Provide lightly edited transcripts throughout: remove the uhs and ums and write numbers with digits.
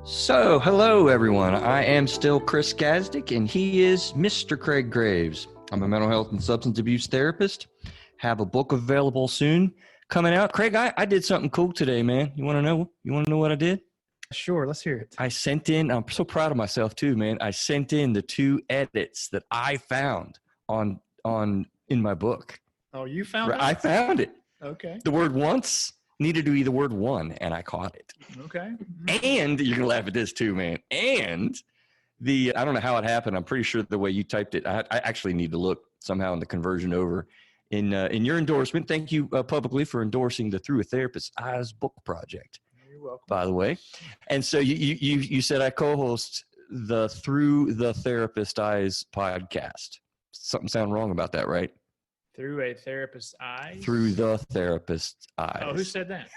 So, hello everyone. I am still Chris Gazdick, and he is Mr. Craig Graves. I'm a mental health and substance abuse therapist. Have a book available soon coming out. Craig, I did something cool today, man. You want to know? You want to know what I did? Sure, let's hear it. I sent in. I'm so proud of myself too, man. I sent in the 2 edits that I found on in my book. Oh, you found it? I found it. Okay. The word once needed to be the word one, and I caught it. Okay. And you're gonna laugh at this too, man. And I don't know how it happened. I'm pretty sure the way you typed it, I actually need to look somehow in the conversion over in your endorsement. Thank you publicly for endorsing the Through a Therapist's Eyes book project. You're welcome. By the way, and so you said I co-host the Through the Therapist's Eyes podcast. Something sound wrong about that, right? Through a therapist's eyes? Through the therapist's eyes. Oh, who said that?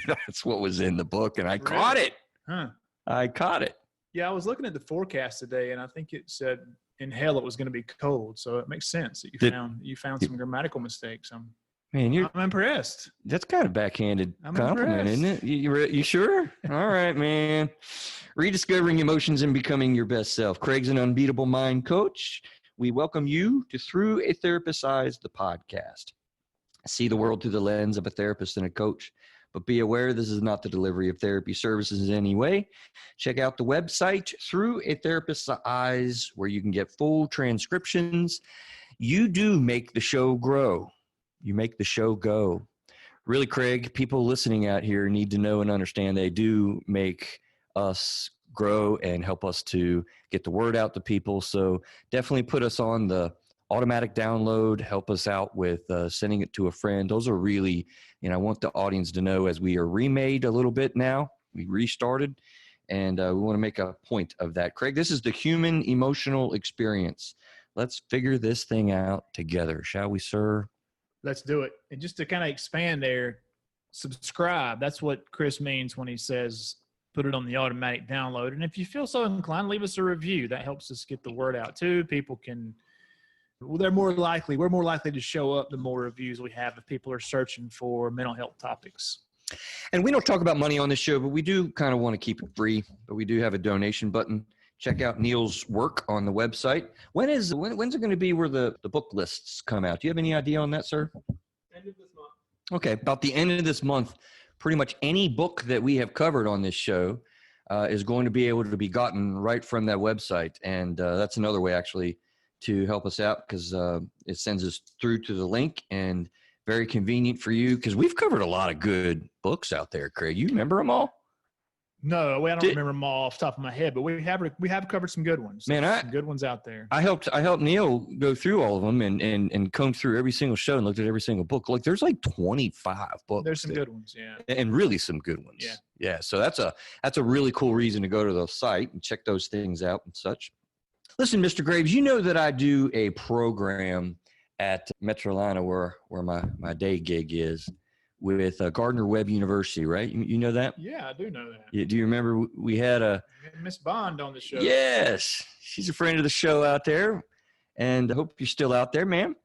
That's what was in the book, and I caught it. Huh. I caught it. Yeah, I was looking at the forecast today, and I think it said in hell it was going to be cold. So it makes sense that you found some grammatical mistakes. I'm impressed. That's kind of backhanded compliment, impressed. isn't it? You sure? All right, man. Rediscovering emotions and becoming your best self. Craig's an unbeatable mind coach. We welcome you to Through a Therapist's Eyes, the podcast. See the world through the lens of a therapist and a coach, but be aware this is not the delivery of therapy services in any way. Check out the website, Through a Therapist's Eyes, where you can get full transcriptions. You do make the show grow. You make the show go. Really, Craig, people listening out here need to know and understand they do make us grow and help us to get the word out to people. So definitely put us on the automatic download, help us out with sending it to a friend. Those are really, I want the audience to know as we are remade a little bit now, we restarted, and we want to make a point of that. Craig, this is the human emotional experience. Let's figure this thing out together, shall we, sir? Let's do it. And just to kind of expand there, subscribe. That's what Chris means when he says put it on the automatic download. And if you feel so inclined, leave us a review. That helps us get the word out too. People can, we're more likely to show up the more reviews we have if people are searching for mental health topics. And we don't talk about money on this show, but we do kind of want to keep it free. But we do have a donation button. Check out Neil's work on the website. When's it going to be where the book lists come out? Do you have any idea on that, sir? End of this month. Okay, about the end of this month. Pretty much any book that we have covered on this show is going to be able to be gotten right from that website. And that's another way actually to help us out, because it sends us through to the link, and very convenient for you, because we've covered a lot of good books out there, Craig. You remember them all? No, I don't remember them all off the top of my head, but we have covered some good ones. Man, some good ones out there. I helped Neil go through all of them and comb through every single show and looked at every single book. Like there's like 25 books. There's some good ones, yeah, and really some good ones. Yeah. So that's a really cool reason to go to the site and check those things out and such. Listen, Mr. Graves, you know that I do a program at Metrolina where my day gig is, with Gardner-Webb University, right? You know that? Yeah, I do know that. Do you remember we had Miss Bond on the show? Yes. She's a friend of the show out there, and I hope you're still out there, ma'am.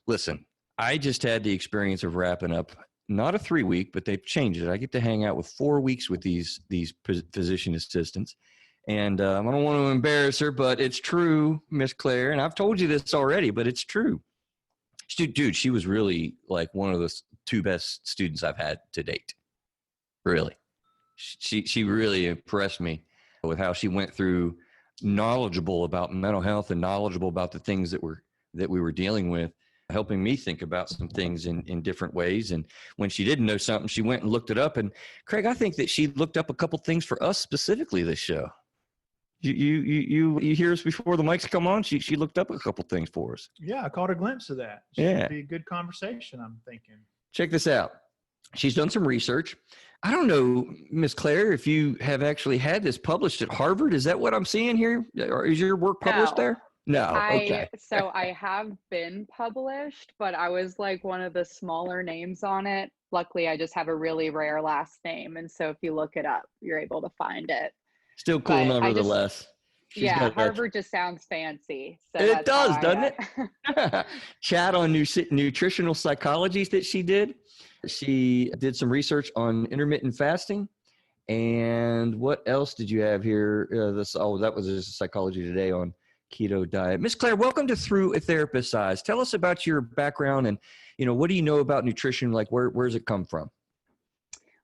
Listen, I just had the experience of wrapping up, not a 3-week, but they've changed it. I get to hang out with 4 weeks with these physician assistants, and I don't want to embarrass her, but it's true, Miss Claire, and I've told you this already, but it's true. Dude, she was really like one of the 2 best students I've had to date. Really. She really impressed me with how she went through, knowledgeable about mental health and knowledgeable about the things that we were dealing with, helping me think about some things in different ways. And when she didn't know something, she went and looked it up. And Craig, I think that she looked up a couple things for us specifically this show. You hear us before the mics come on? She looked up a couple things for us. Yeah, I caught a glimpse of that. Should be a good conversation, I'm thinking. Check this out. She's done some research. I don't know, Miss Claire, if you have actually had this published at Harvard. Is that what I'm seeing here? Or is your work published there? No. Okay. So I have been published, but I was like one of the smaller names on it. Luckily, I just have a really rare last name. And so if you look it up, you're able to find it. Still cool, nevertheless. Harvard just sounds fancy. So it does, doesn't it? Chat on nutritional psychology that she did. She did some research on intermittent fasting And what else did you have here? That was just Psychology Today on keto diet. Miss Clair, welcome to Through a Therapist's Eyes. Tell us about your background and, what do you know about nutrition? Like, where's it come from?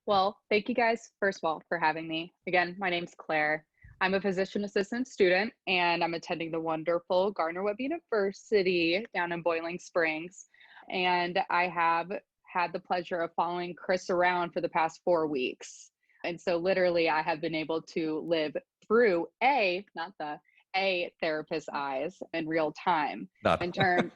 Well, thank you guys, first of all, for having me. Again, my name's Claire. I'm a physician assistant student, and I'm attending the wonderful Gardner-Webb University down in Boiling Springs. And I have had the pleasure of following Chris around for the past 4 weeks. And so literally I have been able to live through not the therapist's eyes in real time in terms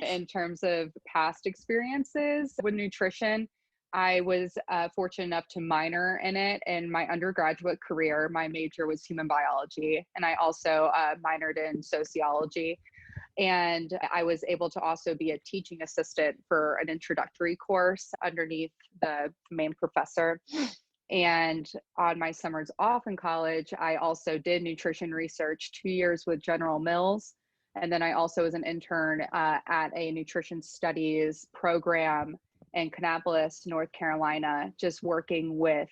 in terms of past experiences with nutrition. I was fortunate enough to minor in it in my undergraduate career. My major was human biology, and I also minored in sociology. And I was able to also be a teaching assistant for an introductory course underneath the main professor. And on my summers off in college, I also did nutrition research 2 years with General Mills. And then I also was an intern at a nutrition studies program in Kannapolis, North Carolina, just working with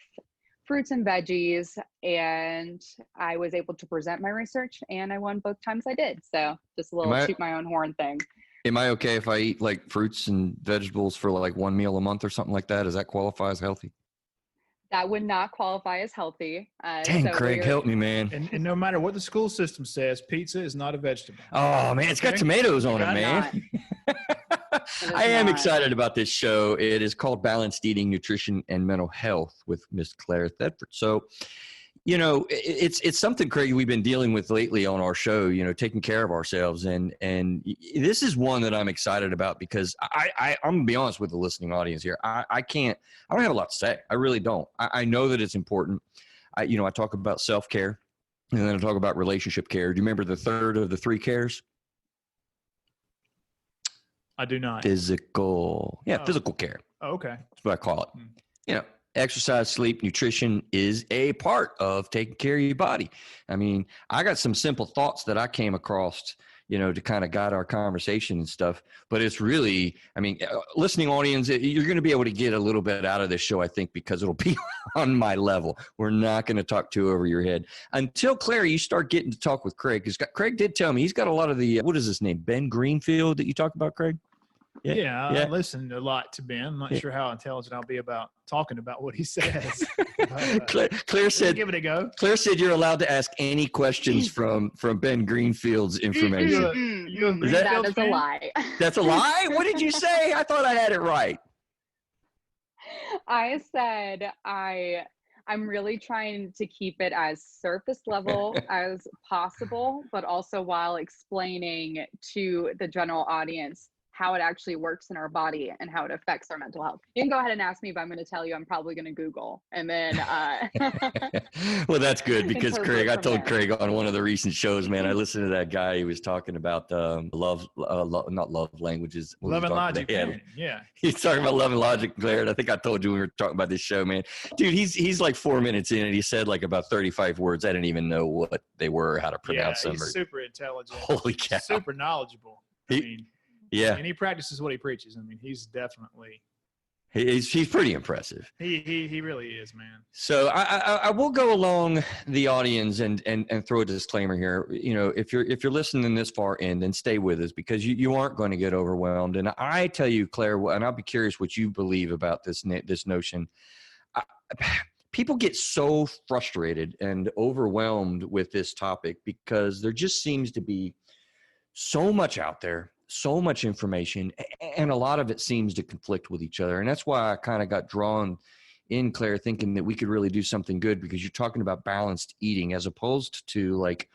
fruits and veggies. And I was able to present my research, and I won both times I did. So just a little shoot my own horn thing. Am I okay if I eat like fruits and vegetables for like one meal a month or something like that? Does that qualify as healthy? That would not qualify as healthy. Dang, so Craig, help me, man. And no matter what the school system says, pizza is not a vegetable. Oh, man, it's got tomatoes on it, man. I am excited about this show. It is called Balanced Eating, Nutrition, and Mental Health with Miss Clair Thetford. So, it's something, Craig, we've been dealing with lately on our show, taking care of ourselves. And this is one that I'm excited about because I'm going to be honest with the listening audience here. I don't have a lot to say. I really don't. I know that it's important. I talk about self-care, and then I talk about relationship care. Do you remember the third of the three cares? I do not. Physical care. Oh, okay. That's what I call it. Exercise, sleep, nutrition is a part of taking care of your body. I mean, I got some simple thoughts that I came across, to kind of guide our conversation and stuff. But it's really, listening audience, you're going to be able to get a little bit out of this show, I think, because it'll be on my level. We're not going to talk too over your head until, Claire, you start getting to talk with Craig. Because Craig did tell me he's got a lot of the, what is his name? Ben Greenfield that you talked about, Craig? Yeah, I listened a lot to Ben. I'm not sure how intelligent I'll be about talking about what he says. Claire said, give it a go. Claire said you're allowed to ask any questions from Ben Greenfield's information. That is a lie. That's a lie? What did you say? I thought I had it right. I said I'm really trying to keep it as surface level as possible, but also while explaining to the general audience how it actually works in our body and how it affects our mental health. You can go ahead and ask me, but I'm going to tell you I'm probably going to Google. And then well, that's good because Craig, I told Craig on one of the recent shows, man, I listened to that guy. He was talking about not love languages. Love and logic. Yeah. He's talking about love and logic, Claire. And I think I told you when we were talking about this show, man. Dude, he's like 4 minutes in and he said like about 35 words. I didn't even know what they were, how to pronounce them. He's super intelligent. Holy cow. Super knowledgeable. Yeah. And he practices what he preaches. He's definitely. He's pretty impressive. He really is, man. So I will go along the audience and throw a disclaimer here. If you're listening this far in, then stay with us because you aren't going to get overwhelmed. And I tell you, Claire, and I'll be curious what you believe about this notion. People get so frustrated and overwhelmed with this topic because there just seems to be so much out there. So much information, and a lot of it seems to conflict with each other. And that's why I kind of got drawn in, Claire, thinking that we could really do something good because you're talking about balanced eating as opposed to like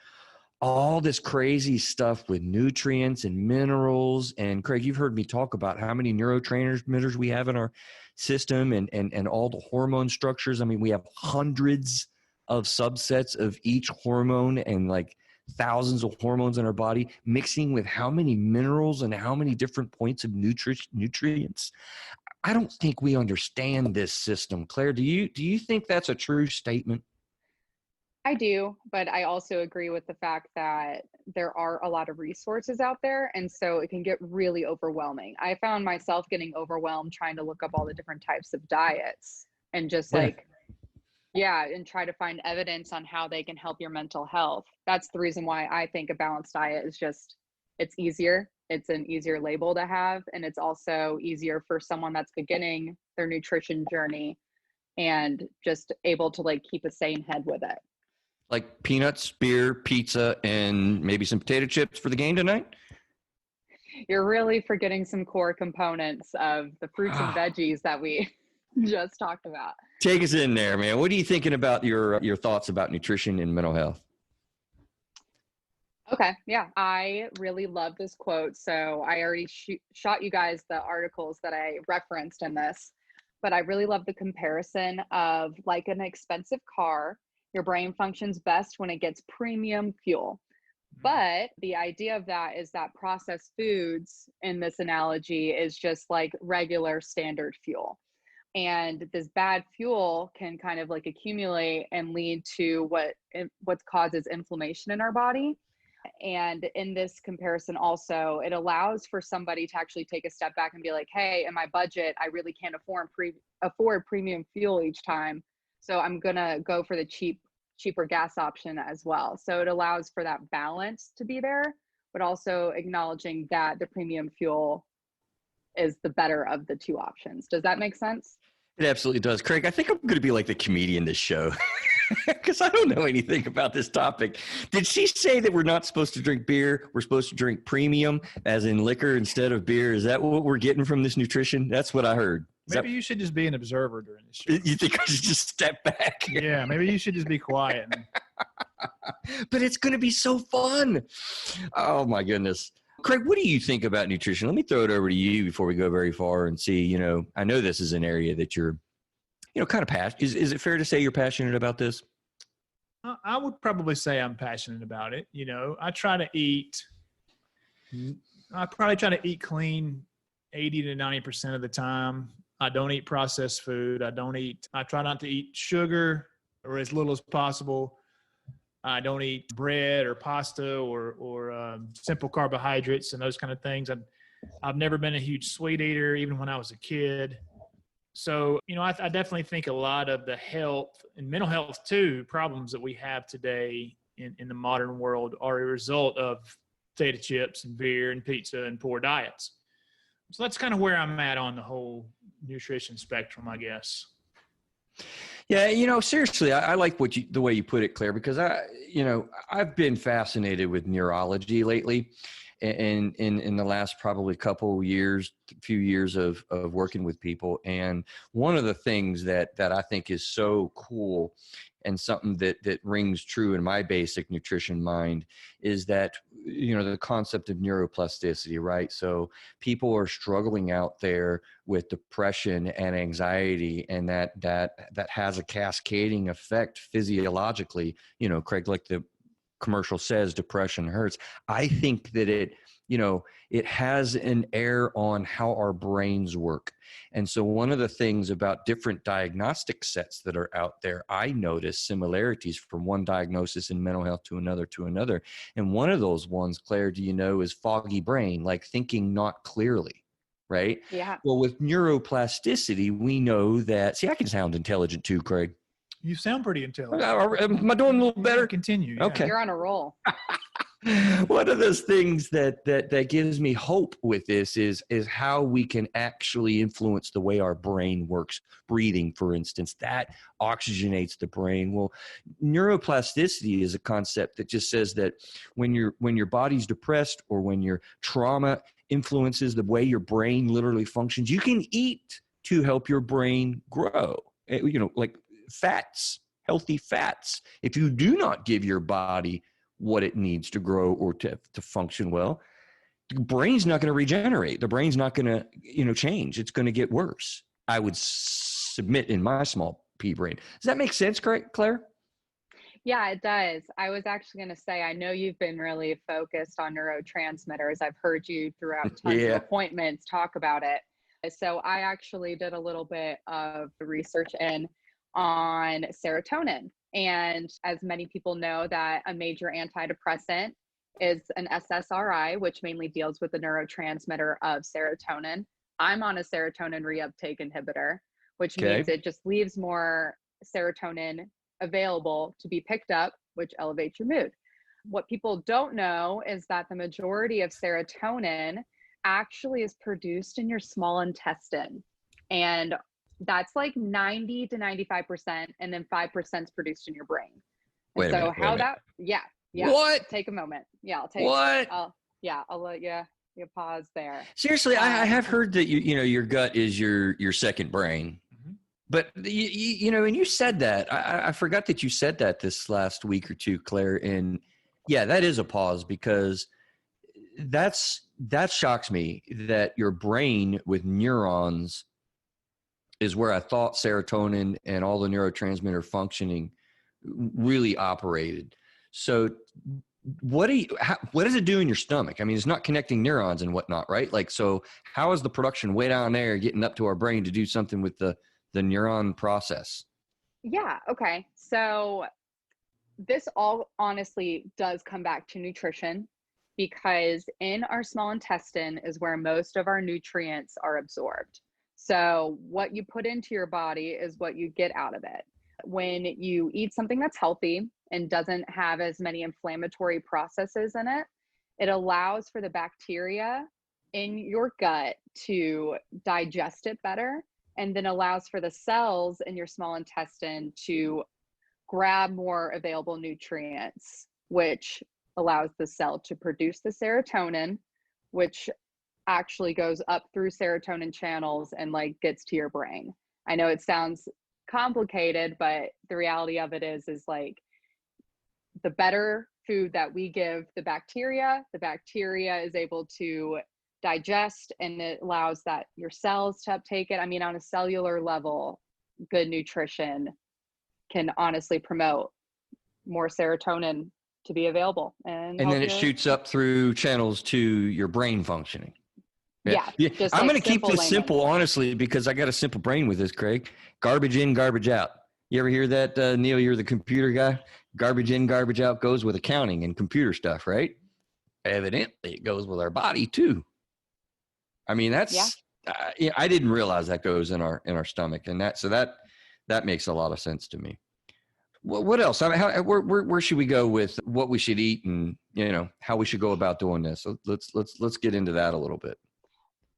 all this crazy stuff with nutrients and minerals. And Craig, you've heard me talk about how many neurotransmitters we have in our system and all the hormone structures. We have hundreds of subsets of each hormone and like thousands of hormones in our body mixing with how many minerals and how many different points of nutrients. I don't think we understand this system. Claire, do you think that's a true statement? I do, but I also agree with the fact that there are a lot of resources out there, and so it can get really overwhelming. I found myself getting overwhelmed trying to look up all the different types of diets and just like Yeah, and try to find evidence on how they can help your mental health. That's the reason why I think a balanced diet is just, it's easier. It's an easier label to have. And it's also easier for someone that's beginning their nutrition journey and just able to like keep a sane head with it. Like peanuts, beer, pizza, and maybe some potato chips for the game tonight? You're really forgetting some core components of the fruits and veggies that we just talked about. Take us in there, man. What are you thinking about your thoughts about nutrition and mental health? Okay, yeah, I really love this quote. So I already shot you guys the articles that I referenced in this, but I really love the comparison of like an expensive car. Your brain functions best when it gets premium fuel. But the idea of that is that processed foods in this analogy is just like regular standard fuel. And this bad fuel can kind of like accumulate and lead to what causes inflammation in our body. And in this comparison also, it allows for somebody to actually take a step back and be like, hey, in my budget, I really can't afford premium fuel each time. So I'm going to go for the cheaper gas option as well. So it allows for that balance to be there, but also acknowledging that the premium fuel is the better of the two options. Does that make sense? It absolutely does. Craig, I think I'm going to be like the comedian this show because I don't know anything about this topic. Did she say that we're not supposed to drink beer? We're supposed to drink premium, as in liquor instead of beer? Is that what we're getting from this nutrition? That's what I heard. Maybe you should just be an observer during this show. You think I should just step back? Yeah, maybe you should just be quiet. But it's going to be so fun. Oh, my goodness. Craig, what do you think about nutrition? Let me throw it over to you before we go very far and see, I know this is an area that you're, kind of passionate. Is it fair to say you're passionate about this? I would probably say I'm passionate about it. I probably try to eat clean 80 to 90% of the time. I don't eat processed food. I try not to eat sugar or as little as possible. I don't eat bread or pasta or simple carbohydrates and those kind of things. I've never been a huge sweet eater, even when I was a kid. So, I definitely think a lot of the health and mental health too problems that we have today in the modern world are a result of potato chips and beer and pizza and poor diets. So that's kind of where I'm at on the whole nutrition spectrum, I guess. Yeah, seriously, I like the way you put it, Claire, because I've been fascinated with neurology lately, and in the last probably few years of working with people. And one of the things that I think is so cool and something that rings true in my basic nutrition mind is that, the concept of neuroplasticity, right? So people are struggling out there with depression and anxiety, and that has a cascading effect physiologically. Craig, like the commercial says, depression hurts. I think that it has an air on how our brains work. And so one of the things about different diagnostic sets that are out there, I notice similarities from one diagnosis in mental health to another. And one of those ones, Claire, is foggy brain, like thinking not clearly, right? Yeah. Well, with neuroplasticity, we know that, I can sound intelligent too, Craig. You sound pretty intelligent. Am I doing a little better? Continue. Yeah. Okay. You're on a roll. One of those things that gives me hope with this is how we can actually influence the way our brain works. Breathing, for instance, that oxygenates the brain. Well, neuroplasticity is a concept that just says that when your body's depressed or when your trauma influences the way your brain literally functions, you can eat to help your brain grow. Like fats, healthy fats. If you do not give your body what it needs to grow or to function well, the brain's not going to regenerate. The brain's not going to, change. It's going to get worse. I would submit in my small pea brain. Does that make sense, Claire? Yeah, it does. I was actually going to say, I know you've been really focused on neurotransmitters. I've heard you throughout tons of appointments talk about it. So I actually did a little bit of research on serotonin. And as many people know, that a major antidepressant is an SSRI, which mainly deals with the neurotransmitter of serotonin. I'm on a serotonin reuptake inhibitor, which means it just leaves more serotonin available to be picked up, which elevates your mood. What people don't know is that the majority of serotonin actually is produced in your small intestine. And that's like 90 to 95%, and then 5% is produced in your brain. Wait a minute. Yeah. What? Take a moment. Yeah, I'll let you pause there. Seriously, I have heard that your gut is your second brain. But you know, and you said that. I forgot that you said that this last week or two, Claire. And yeah, that is a pause, because that shocks me that your brain with neurons is where I thought serotonin and all the neurotransmitter functioning really operated. So what does it do in your stomach? I mean, it's not connecting neurons and whatnot, right? Like, so how is the production way down there getting up to our brain to do something with the neuron process? Yeah. Okay. So this all honestly does come back to nutrition, because in our small intestine is where most of our nutrients are absorbed. So what you put into your body is what you get out of it. When you eat something that's healthy and doesn't have as many inflammatory processes in it, it allows for the bacteria in your gut to digest it better, and then allows for the cells in your small intestine to grab more available nutrients, which allows the cell to produce the serotonin, which actually goes up through serotonin channels and like gets to your brain. I know it sounds complicated, but the reality of it is like the better food that we give the bacteria is able to digest, and it allows that your cells to uptake it. I mean, on a cellular level, good nutrition can honestly promote more serotonin to be available. And then it shoots up through channels to your brain functioning. Yeah. I'm going to keep this simple, honestly, because I got a simple brain with this, Craig. Garbage in, garbage out. You ever hear that, Neil? You're the computer guy. Garbage in, garbage out goes with accounting and computer stuff, right? Evidently, it goes with our body too. I mean, that's I didn't realize that goes in our stomach, and that makes a lot of sense to me. What else? I mean, where should we go with what we should eat, and how we should go about doing this? So let's get into that a little bit.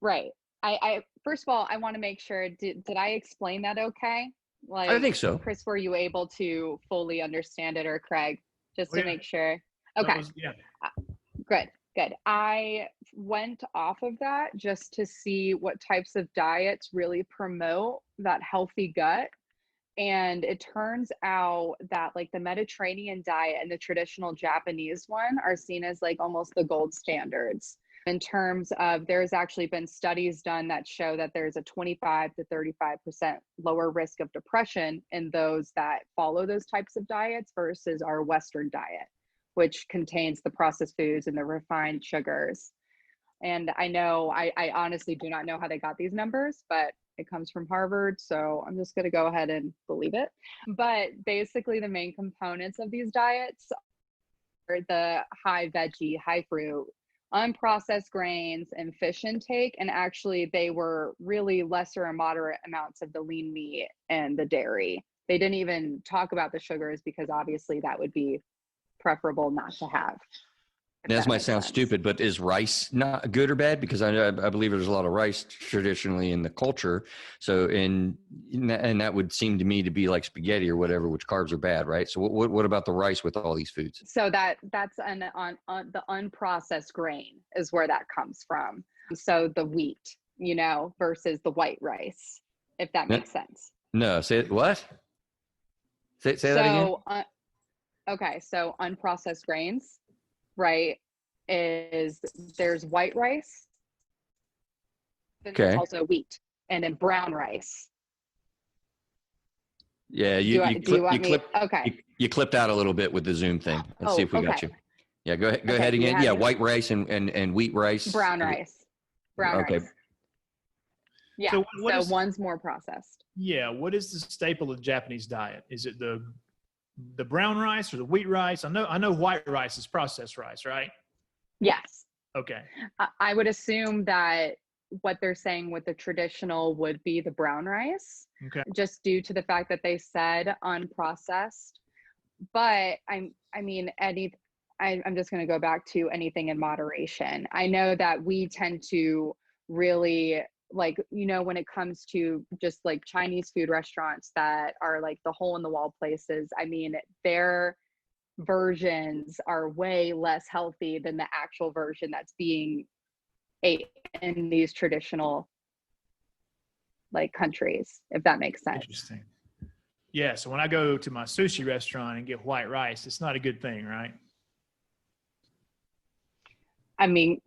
Right. I first of all, I want to make sure, did I explain that okay? Like, I think so. Chris, were you able to fully understand it, or Craig, just to make sure? Okay. Good. I went off of that just to see what types of diets really promote that healthy gut. And it turns out that like the Mediterranean diet and the traditional Japanese one are seen as like almost the gold standards, in terms of there's actually been studies done that show that there's a 25 to 35% lower risk of depression in those that follow those types of diets versus our Western diet, which contains the processed foods and the refined sugars. And I know, I honestly do not know how they got these numbers, but it comes from Harvard, so I'm just going to go ahead and believe it. But basically the main components of these diets are the high veggie, high fruit, unprocessed grains, and fish intake. And actually they were really lesser and moderate amounts of the lean meat and the dairy. They didn't even talk about the sugars, because obviously that would be preferable not to have. This might sound stupid, but is rice not good or bad? Because I believe there's a lot of rice traditionally in the culture. So, and that would seem to me to be like spaghetti or whatever, which carbs are bad, right? So what about the rice with all these foods? So that's on the unprocessed grain is where that comes from. So the wheat, versus the white rice, if that makes sense. No, say what? Say that again. Okay, so unprocessed grains, right, there's white rice, then there's also wheat, and then brown rice. Yeah, you clipped out a little bit with the Zoom thing. Let's see if we got you. Yeah, go ahead again. Yeah, white rice and wheat rice. Brown rice. Rice. Yeah, so one's more processed. Yeah, what is the staple of the Japanese diet? Is it the brown rice or the wheat rice? I know white rice is processed rice, right? Yes. Okay. I would assume that what they're saying with the traditional would be the brown rice, Okay. just due to the fact that they said unprocessed. But I'm just going to go back to anything in moderation. I know that we tend to really, like, when it comes to just like Chinese food restaurants that are like the hole in the wall places, I mean, their versions are way less healthy than the actual version that's being ate in these traditional like countries, if that makes sense. Interesting. Yeah. So when I go to my sushi restaurant and get white rice, it's not a good thing, right? I mean,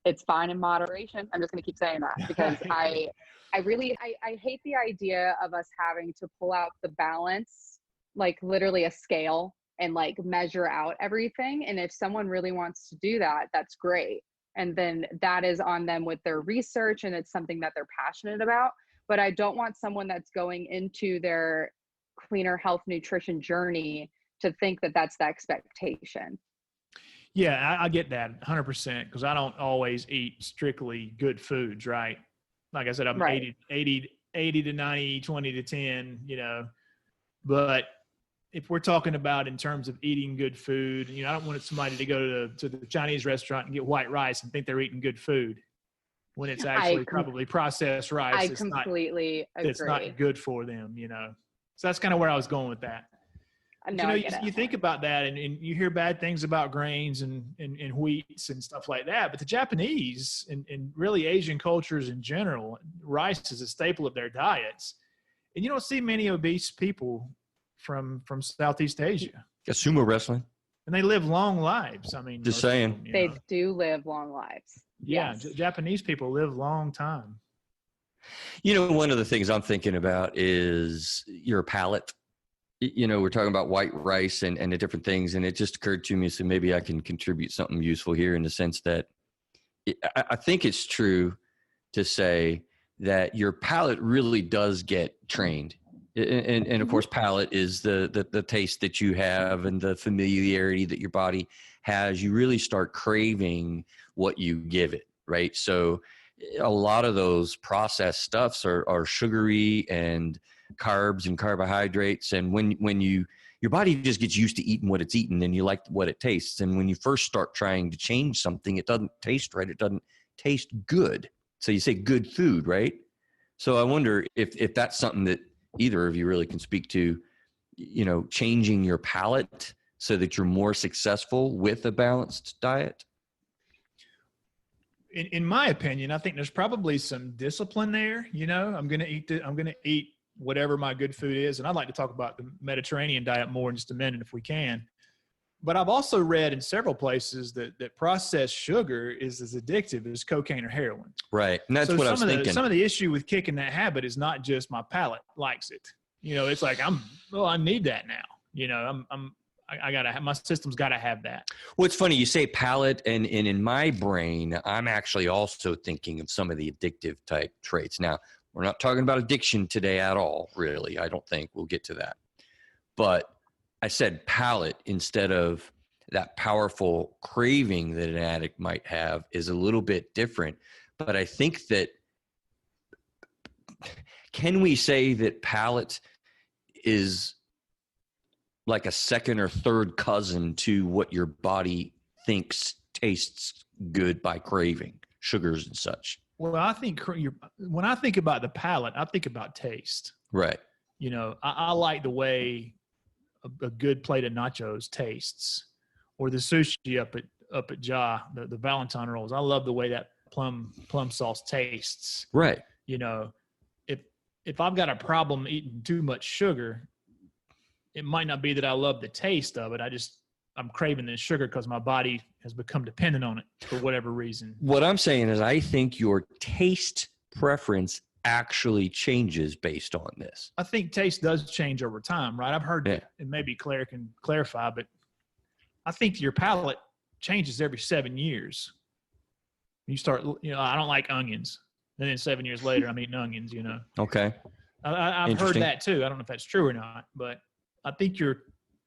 it's fine in moderation. I'm just going to keep saying that because I hate the idea of us having to pull out the balance, like literally a scale, and like measure out everything. And if someone really wants to do that, that's great. And then that is on them with their research, and it's something that they're passionate about. But I don't want someone that's going into their cleaner health nutrition journey to think that that's the expectation. Yeah, I get that 100% because I don't always eat strictly good foods, right? Like I said, I'm Right. 80 to 90, 20 to 10, but if we're talking about in terms of eating good food, I don't want somebody to go to the Chinese restaurant and get white rice and think they're eating good food when it's actually probably processed rice. I completely agree. It's not good for them, So that's kind of where I was going with that. No, you think about that and you hear bad things about grains and wheats and stuff like that. But the Japanese and really Asian cultures in general, rice is a staple of their diets. And you don't see many obese people from Southeast Asia. Sumo wrestling. And they live long lives. I mean, just saying. Them, they do live long lives. Yeah. Yes. Japanese people live long time. One of the things I'm thinking about is your palate. We're talking about white rice and the different things, and it just occurred to me, so maybe I can contribute something useful here in the sense that I think it's true to say that your palate really does get trained. And of course, palate is the taste that you have and the familiarity that your body has. You really start craving what you give it, right? So a lot of those processed stuffs are sugary and carbs and carbohydrates. And when your body just gets used to eating what it's eating and you like what it tastes. And when you first start trying to change something, it doesn't taste right. It doesn't taste good. So you say good food, right? So I wonder if that's something that either of you really can speak to, changing your palate so that you're more successful with a balanced diet. In my opinion, I think there's probably some discipline there. I'm going to eat whatever my good food is. And I'd like to talk about the Mediterranean diet more in just a minute if we can. But I've also read in several places that processed sugar is as addictive as cocaine or heroin. Right. And that's what I was thinking. Some of the issue with kicking that habit is not just my palate likes it. It's like, I need that now. I gotta have, my system's gotta have that. Well, it's funny you say palate, and in my brain, I'm actually also thinking of some of the addictive type traits. Now, we're not talking about addiction today at all, really. I don't think we'll get to that. But I said palate instead of that powerful craving that an addict might have is a little bit different. But I think that, can we say that palate is like a second or third cousin to what your body thinks tastes good by craving, sugars and such? Well, I think when I think about the palate, I think about taste. Right. I like the way a good plate of nachos tastes, or the sushi up at Ja, the Valentine rolls. I love the way that plum sauce tastes. Right. If I've got a problem eating too much sugar, it might not be that I love the taste of it. I'm craving this sugar because my body has become dependent on it for whatever reason. What I'm saying is I think your taste preference actually changes based on this. I think taste does change over time, right? I've heard, and maybe Claire can clarify, but I think your palate changes every 7 years. You start, I don't like onions. And then 7 years later, I'm eating onions, Okay. I've heard that too. I don't know if that's true or not, but I think your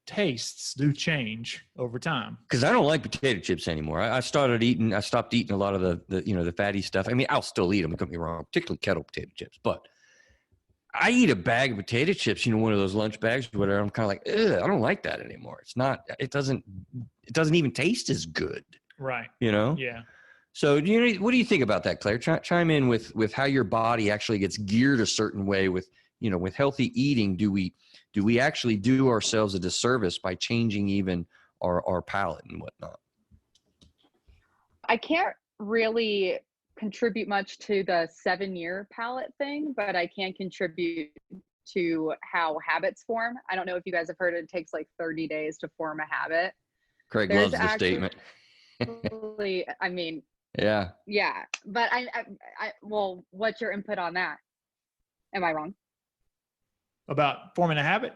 tastes do change over time. Because I don't like potato chips anymore. I stopped eating a lot of the fatty stuff. I mean, I'll still eat them, don't get me wrong, particularly kettle potato chips. But I eat a bag of potato chips, one of those lunch bags or whatever. I'm kind of like, ugh, I don't like that anymore. It doesn't even taste as good. Right. Yeah. So what do you think about that, Claire? Chime in with how your body actually gets geared a certain way with healthy eating. Do we actually do ourselves a disservice by changing even our palate and whatnot? I can't really contribute much to the 7-year palate thing, but I can contribute to how habits form. I don't know if you guys have heard it takes like 30 days to form a habit. Craig loves the statement. I mean, yeah. But well, what's your input on that? Am I wrong? About forming a habit?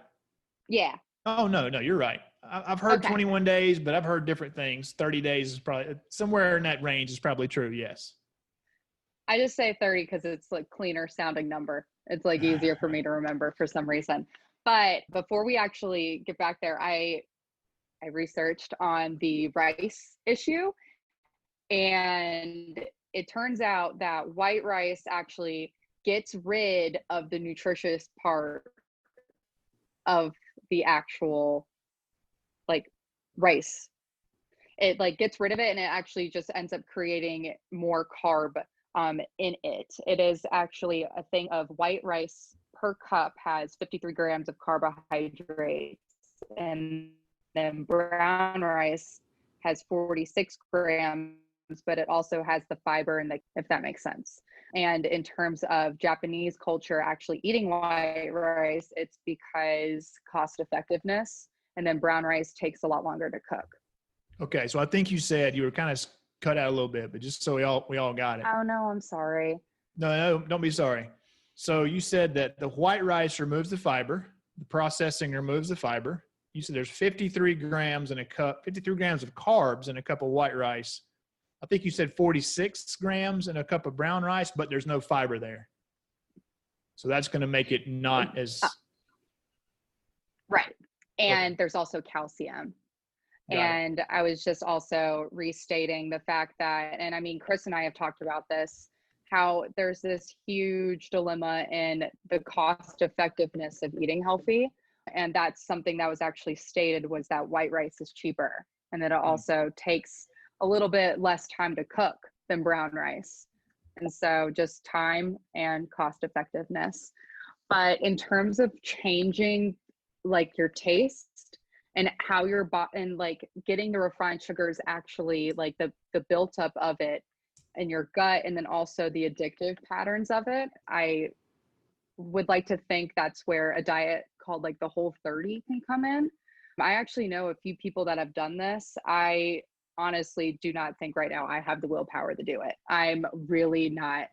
Yeah. Oh, no, you're right. I've heard 21 days, but I've heard different things. 30 days is probably somewhere in that range is probably true. Yes. I just say 30 because it's like cleaner sounding number. It's like easier for me to remember for some reason. But before we actually get back there, I researched on the rice issue, and it turns out that white rice actually gets rid of the nutritious part of the actual like rice. It like gets rid of it, and it actually just ends up creating more carb in it. It is actually a thing of white rice per cup has 53 grams of carbohydrates, and then brown rice has 46 grams, but it also has the fiber and if that makes sense. And in terms of Japanese culture actually eating white rice, it's because cost effectiveness, and then brown rice takes a lot longer to cook. Okay, so I think you said you were kind of cut out a little bit, but just so we all got it. Oh no, I'm sorry. No, don't be sorry. So you said that the white rice removes the fiber, the processing removes the fiber. You said there's 53 grams in a cup, 53 grams of carbs in a cup of white rice. I think you said 46 grams in a cup of brown rice, but there's no fiber there. So that's going to make it not as... Right. And there's also calcium. And I was just also restating the fact that, and I mean, Chris and I have talked about this, how there's this huge dilemma in the cost effectiveness of eating healthy. And that's something that was actually stated, was that white rice is cheaper, and that it also takes a little bit less time to cook than brown rice. And so just time and cost effectiveness. But in terms of changing like your taste and how your body, and like getting the refined sugars actually like the built up of it in your gut, and then also the addictive patterns of it, I would like to think that's where a diet called like the Whole30 can come in. I actually know a few people that have done this. I honestly do not think right now I have the willpower to do it. I'm really not.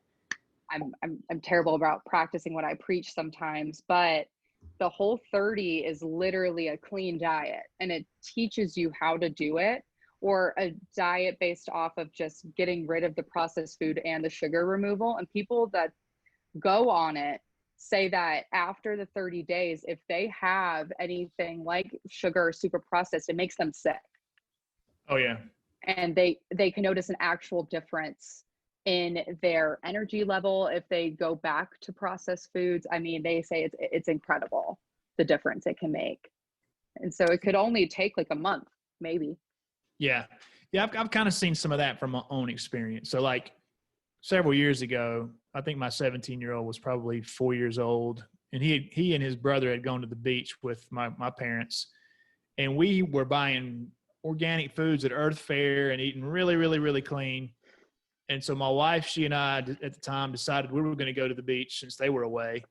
I'm terrible about practicing what I preach sometimes, but the Whole30 is literally a clean diet, and it teaches you how to do it, or a diet based off of just getting rid of the processed food and the sugar removal. And people that go on it say that after the 30 days, if they have anything like sugar or super processed, it makes them sick. Oh yeah. And they can notice an actual difference in their energy level if they go back to processed foods. I mean, they say it's incredible, the difference it can make. And so it could only take like a month, maybe. Yeah. I've kind of seen some of that from my own experience. So like several years ago, I think my 17-year-old was probably 4 years old, and he and his brother had gone to the beach with my parents, and we were buying organic foods at Earth Fair and eating really, really, really clean. And so my wife, she and I at the time decided we were going to go to the beach since they were away.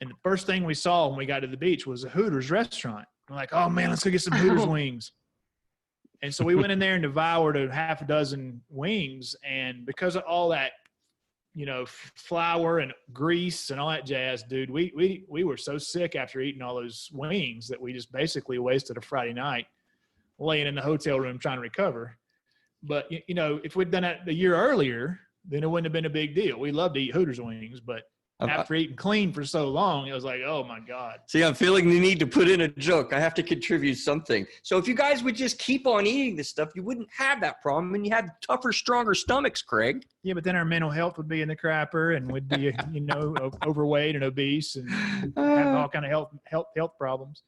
And the first thing we saw when we got to the beach was a Hooters restaurant. We're like, oh man, let's go get some Hooters wings. And so we went in there and devoured a half a dozen wings. And because of all that, flour and grease and all that jazz, dude, we were so sick after eating all those wings that we just basically wasted a Friday night laying in the hotel room trying to recover. But, if we'd done that the year earlier, then it wouldn't have been a big deal. We love to eat Hooters wings, but after eating clean for so long, it was like, oh my God. See, I'm feeling the need to put in a joke. I have to contribute something. So if you guys would just keep on eating this stuff, you wouldn't have that problem, and you have tougher, stronger stomachs, Craig. Yeah, but then our mental health would be in the crapper, and we'd be, overweight and obese, and have all kind of health problems.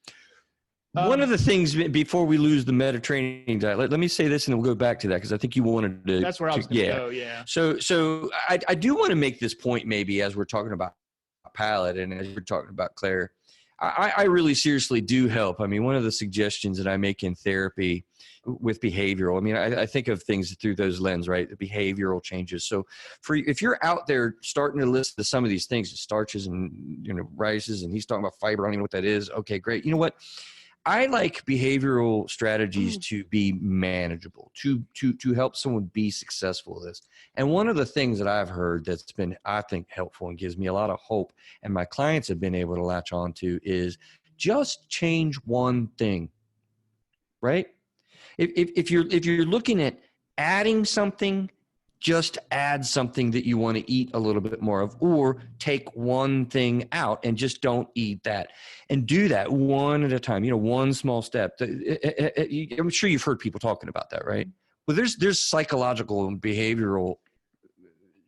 One of the things before we lose the Mediterranean diet, let me say this, and we'll go back to that because I think you wanted to. That's where I was going to go. Yeah. So I do want to make this point maybe as we're talking about palate and as we're talking about Claire. I really seriously do help. I mean, one of the suggestions that I make in therapy with behavioral, I mean, I think of things through those lens, right? The behavioral changes. So if you're out there starting to listen to some of these things, starches and, rices, and he's talking about fiber, I don't even know what that is. Okay, great. You know what? I like behavioral strategies to be manageable, to help someone be successful at this. And one of the things that I've heard that's been, I think, helpful and gives me a lot of hope, and my clients have been able to latch on to, is just change one thing, right? If you're looking at adding something, just add something that you want to eat a little bit more of, or take one thing out and just don't eat that, and do that one at a time, one small step. I'm sure you've heard people talking about that, right? Well, there's psychological and behavioral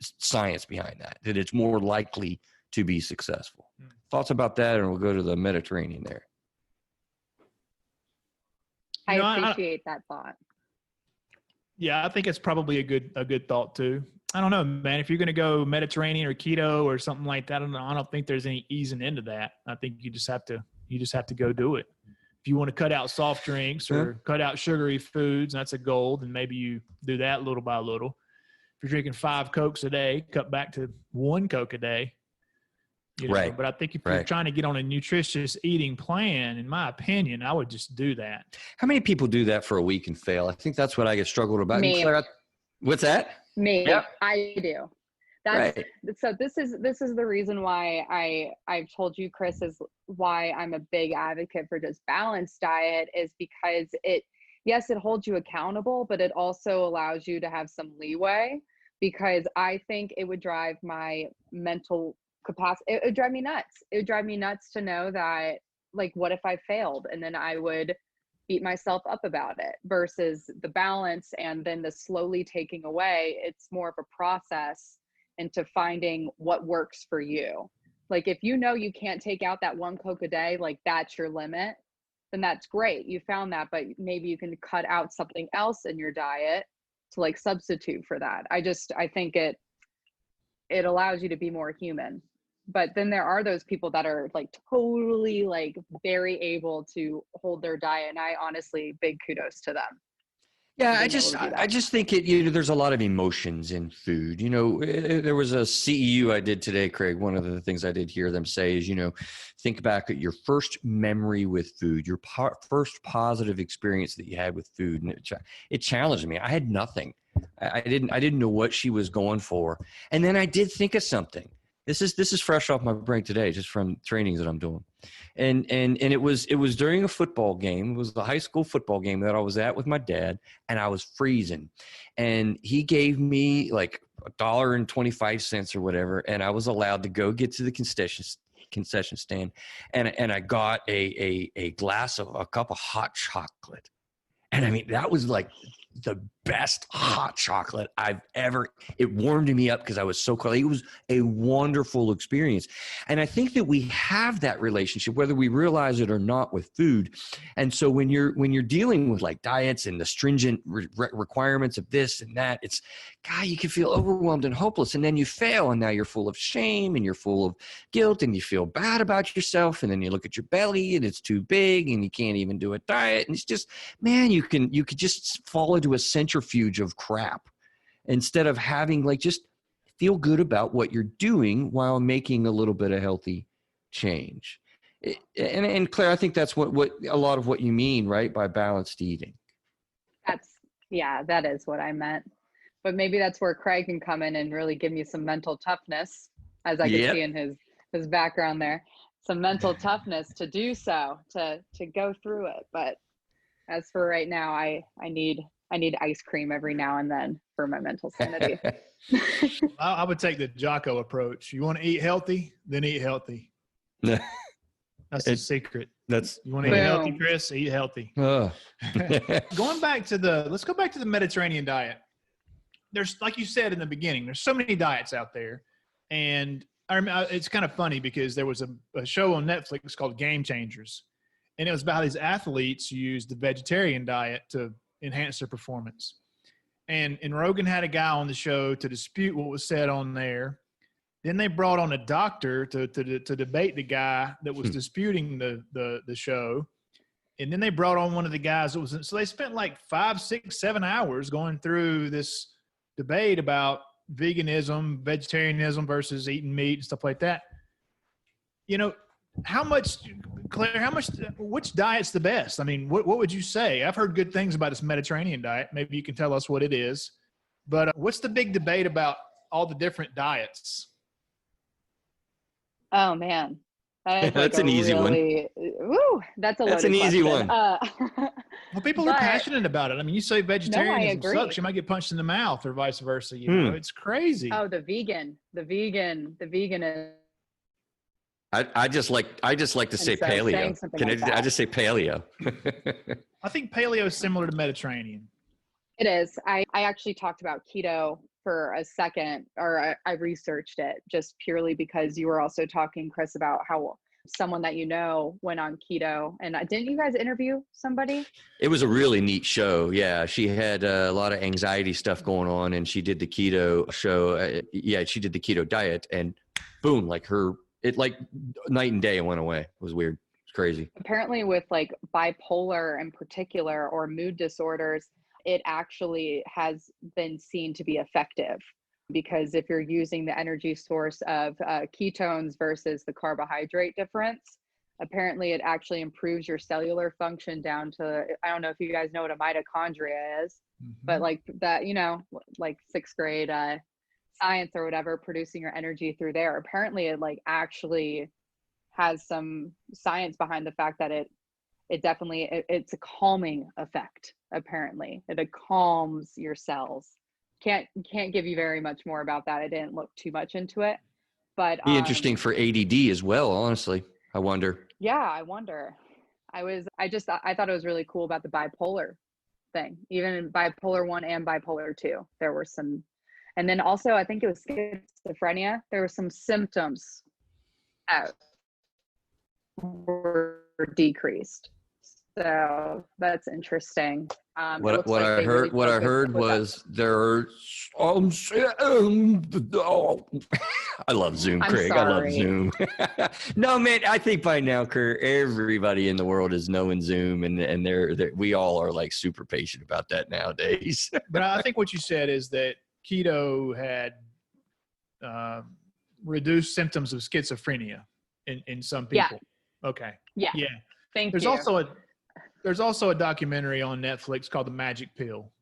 science behind that it's more likely to be successful. Thoughts about that? And we'll go to the Mediterranean there. I appreciate that thought. Yeah, I think it's probably a good thought too. I don't know, man. If you're going to go Mediterranean or keto or something like that, I don't think there's any easing into that. I think you just have to go do it. If you want to cut out soft drinks or cut out sugary foods, that's a goal, then maybe you do that little by little. If you're drinking 5 Cokes a day, cut back to 1 Coke a day. Right. But I think if you're trying to get on a nutritious eating plan, in my opinion, I would just do that. How many people do that for a week and fail? I think that's what I get struggled about. Me. Claire, what's that? Me. Yep. I do. So this is the reason why I've told you, Chris, is why I'm a big advocate for just balanced diet, is because it holds you accountable, but it also allows you to have some leeway, because I think it would drive my mental capacity. It would drive me nuts. It would drive me nuts to know that, like, what if I failed? And then I would beat myself up about it, versus the balance and then the slowly taking away. It's more of a process into finding what works for you. Like, if you can't take out that 1 Coke a day, like that's your limit, then that's great. You found that, but maybe you can cut out something else in your diet to like substitute for that. I think it allows you to be more human. But then there are those people that are like totally like very able to hold their diet. And I honestly, big kudos to them. Yeah, I just think there's a lot of emotions in food. There was a CEU I did today, Craig. One of the things I did hear them say is, think back at your first memory with food, your first positive experience that you had with food. And it challenged me. I had nothing. I didn't know what she was going for. And then I did think of something. This is fresh off my brain today, just from trainings that I'm doing. And it was during a football game. It was the high school football game that I was at with my dad, and I was freezing. And he gave me like $1.25 or whatever, and I was allowed to go get to the concession stand, and I got a cup of hot chocolate. And I mean, that was like the best hot chocolate I've ever, it warmed me up because I was so cold. It was a wonderful experience. And I think that we have that relationship, whether we realize it or not, with food. And so when you're dealing with like diets and the stringent requirements of this and that, it's, God, you can feel overwhelmed and hopeless. And then you fail, and now you're full of shame and you're full of guilt, and you feel bad about yourself. And then you look at your belly and it's too big and you can't even do a diet. And it's just, man, you could just fall into a centrifuge of crap instead of having like, just feel good about what you're doing while making a little bit of healthy change. And Claire, I think that's what a lot of what you mean, right, by balanced eating. That is what I meant. But maybe that's where Craig can come in and really give me some mental toughness, as I can see in his background there, some mental toughness to do so, to go through it. But as for right now, I need I need ice cream every now and then for my mental sanity. I would take the Jocko approach. You want to eat healthy, then eat healthy. That's the secret. You want to eat healthy, Chris? Eat healthy. Let's go back to the Mediterranean diet. There's, like you said in the beginning, there's so many diets out there. And it's kind of funny because there was a show on Netflix called Game Changers. And it was about these athletes who used the vegetarian diet to enhance their performance. And Rogan had a guy on the show to dispute what was said on there. Then they brought on a doctor to debate the guy that was disputing the show. And then they brought on one of the guys that was, so they spent like 5, 6, 7 hours going through this debate about veganism, vegetarianism versus eating meat and stuff like that. You know, Claire, which diet's the best? I mean, what would you say? I've heard good things about this Mediterranean diet. Maybe you can tell us what it is. But what's the big debate about all the different diets? Oh, man. That's an easy one. That's an easy one. Well, people are passionate about it. I mean, you say vegetarianism sucks, you might get punched in the mouth or vice versa. You know, it's crazy. Oh, the vegan is. I just like to say paleo. I just say paleo? I think paleo is similar to Mediterranean. It is. I actually talked about keto for a second, or I researched it just purely because you were also talking, Chris, about how someone that you know went on keto. And didn't you guys interview somebody? It was a really neat show. Yeah, she had a lot of anxiety stuff going on, and she did the keto show. She did the keto diet, and boom, like night and day, it went away. It was weird. It's crazy. Apparently with like bipolar in particular, or mood disorders, it actually has been seen to be effective, because if you're using the energy source of ketones versus the carbohydrate difference, apparently it actually improves your cellular function down to, I don't know if you guys know what a mitochondria is, but like that, you know, like 6th grade science or whatever, producing your energy through there. Apparently it like actually has some science behind the fact that it's a calming effect. Apparently it calms your cells. Can't give you very much more about that. I didn't look too much into it, but be interesting for ADD as well. Honestly, I wonder. Yeah, I wonder. I thought it was really cool about the bipolar thing. Even in bipolar 1 and bipolar 2, there were some, and then also I think it was schizophrenia. There were some symptoms that were decreased. So that's interesting. What I heard was there. I love Zoom, Craig. I love Zoom. No, man, I think by now, Kurt, everybody in the world is knowing Zoom, and we all are like super patient about that nowadays. But I think what you said is that keto had reduced symptoms of schizophrenia in some people. Yeah. Okay. Yeah. Thank you. There's also a documentary on Netflix called The Magic Pill,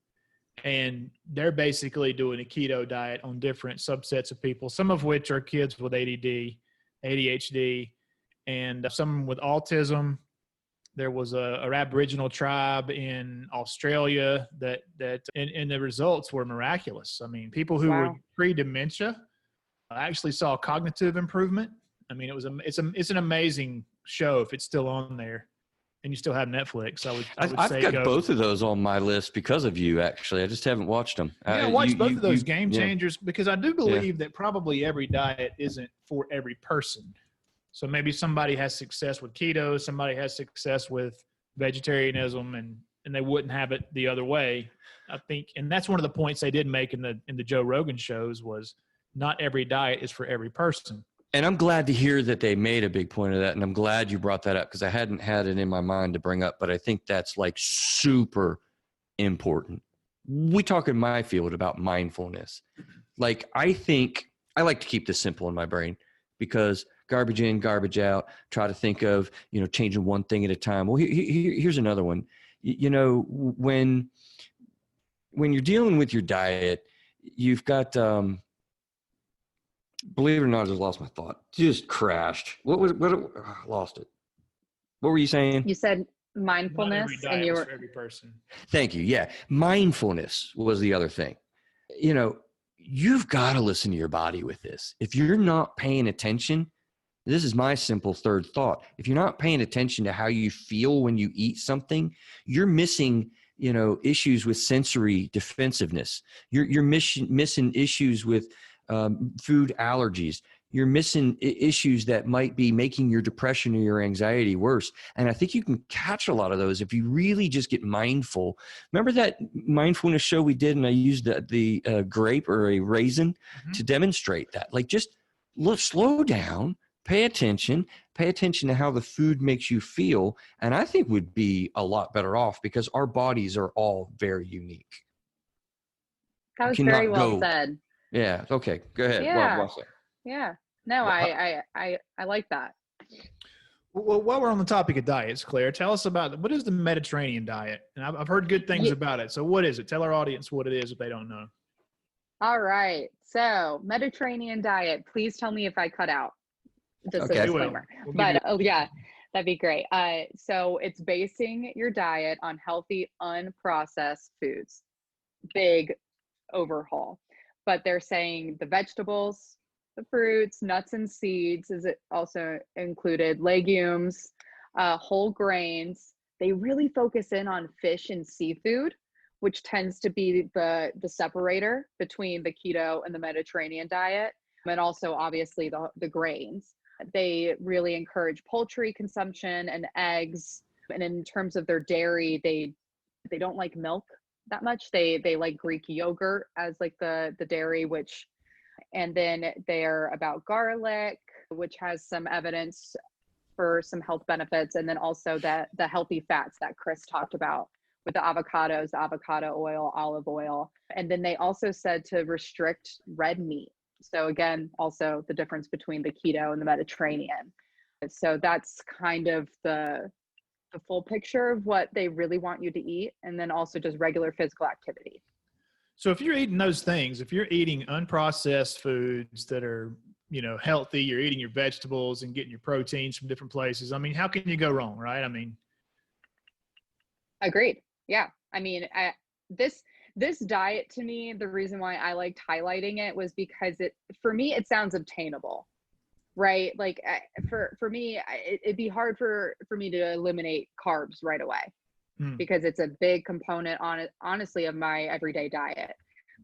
and they're basically doing a keto diet on different subsets of people, some of which are kids with ADD, ADHD, and some with autism. There was a Aboriginal tribe in Australia and the results were miraculous. I mean, people who were pre-dementia actually saw cognitive improvement. I mean, it's an amazing show if it's still on there. And you still have Netflix. I've got both of those on my list because of you, actually. I just haven't watched them. Yeah, watch both of those Game Changers, because I do believe that probably every diet isn't for every person. So maybe somebody has success with keto, somebody has success with vegetarianism, and they wouldn't have it the other way. I think, and that's one of the points they did make in the Joe Rogan shows, was not every diet is for every person. And I'm glad to hear that they made a big point of that. And I'm glad you brought that up, because I hadn't had it in my mind to bring up, but I think that's like super important. We talk in my field about mindfulness. Like, I think I like to keep this simple in my brain, because garbage in, garbage out, try to think of, changing one thing at a time. Well, here's another one. When you're dealing with your diet, you've got, believe it or not, I just lost my thought. Just crashed. What? I lost it. What were you saying? You said Mindfulness Not every diet is for every person. Thank you. Yeah. Mindfulness was the other thing. You know, you've got to listen to your body with this. If you're not paying attention, this is my simple third thought. If you're not paying attention to how you feel when you eat something, you're missing, issues with sensory defensiveness. You're missing issues with food allergies. You're missing issues that might be making your depression or your anxiety worse. And I think you can catch a lot of those if you really just get mindful. Remember that mindfulness show we did, and I used the grape or a raisin to demonstrate that. Like, just slow down, pay attention to how the food makes you feel. And I think we'd be a lot better off because our bodies are all very unique. That was very well said. Yeah. Okay. Go ahead. Yeah. Well said. Yeah. No, I like that. Well, while we're on the topic of diets, Claire, tell us about what is the Mediterranean diet? And I've heard good things about it. So what is it? Tell our audience what it is if they don't know. All right. So Mediterranean diet, please tell me if I cut out. Just a disclaimer. But yeah, that'd be great. So it's basing your diet on healthy, unprocessed foods. Big overhaul. But they're saying the vegetables, the fruits, nuts and seeds is it also included, legumes, whole grains. They really focus in on fish and seafood, which tends to be the separator between the keto and the Mediterranean diet, and also obviously the grains. They really encourage poultry consumption and eggs. And in terms of their dairy, they don't like milk that much. They like Greek yogurt as like the dairy, and then they're about garlic, which has some evidence for some health benefits. And then also the healthy fats that Chris talked about with the avocados, the avocado oil, olive oil. And then they also said to restrict red meat. So again, also the difference between the keto and the Mediterranean. So that's kind of the full picture of what they really want you to eat. And then also just regular physical activity. So if you're eating those things, if you're eating unprocessed foods that are, healthy, you're eating your vegetables and getting your proteins from different places. I mean, how can you go wrong, right? I mean, agreed. Yeah. I mean, this diet to me, the reason why I liked highlighting it was because for me, it sounds obtainable, right? Like for me, it'd be hard for me to eliminate carbs right away because it's a big component honestly of my everyday diet.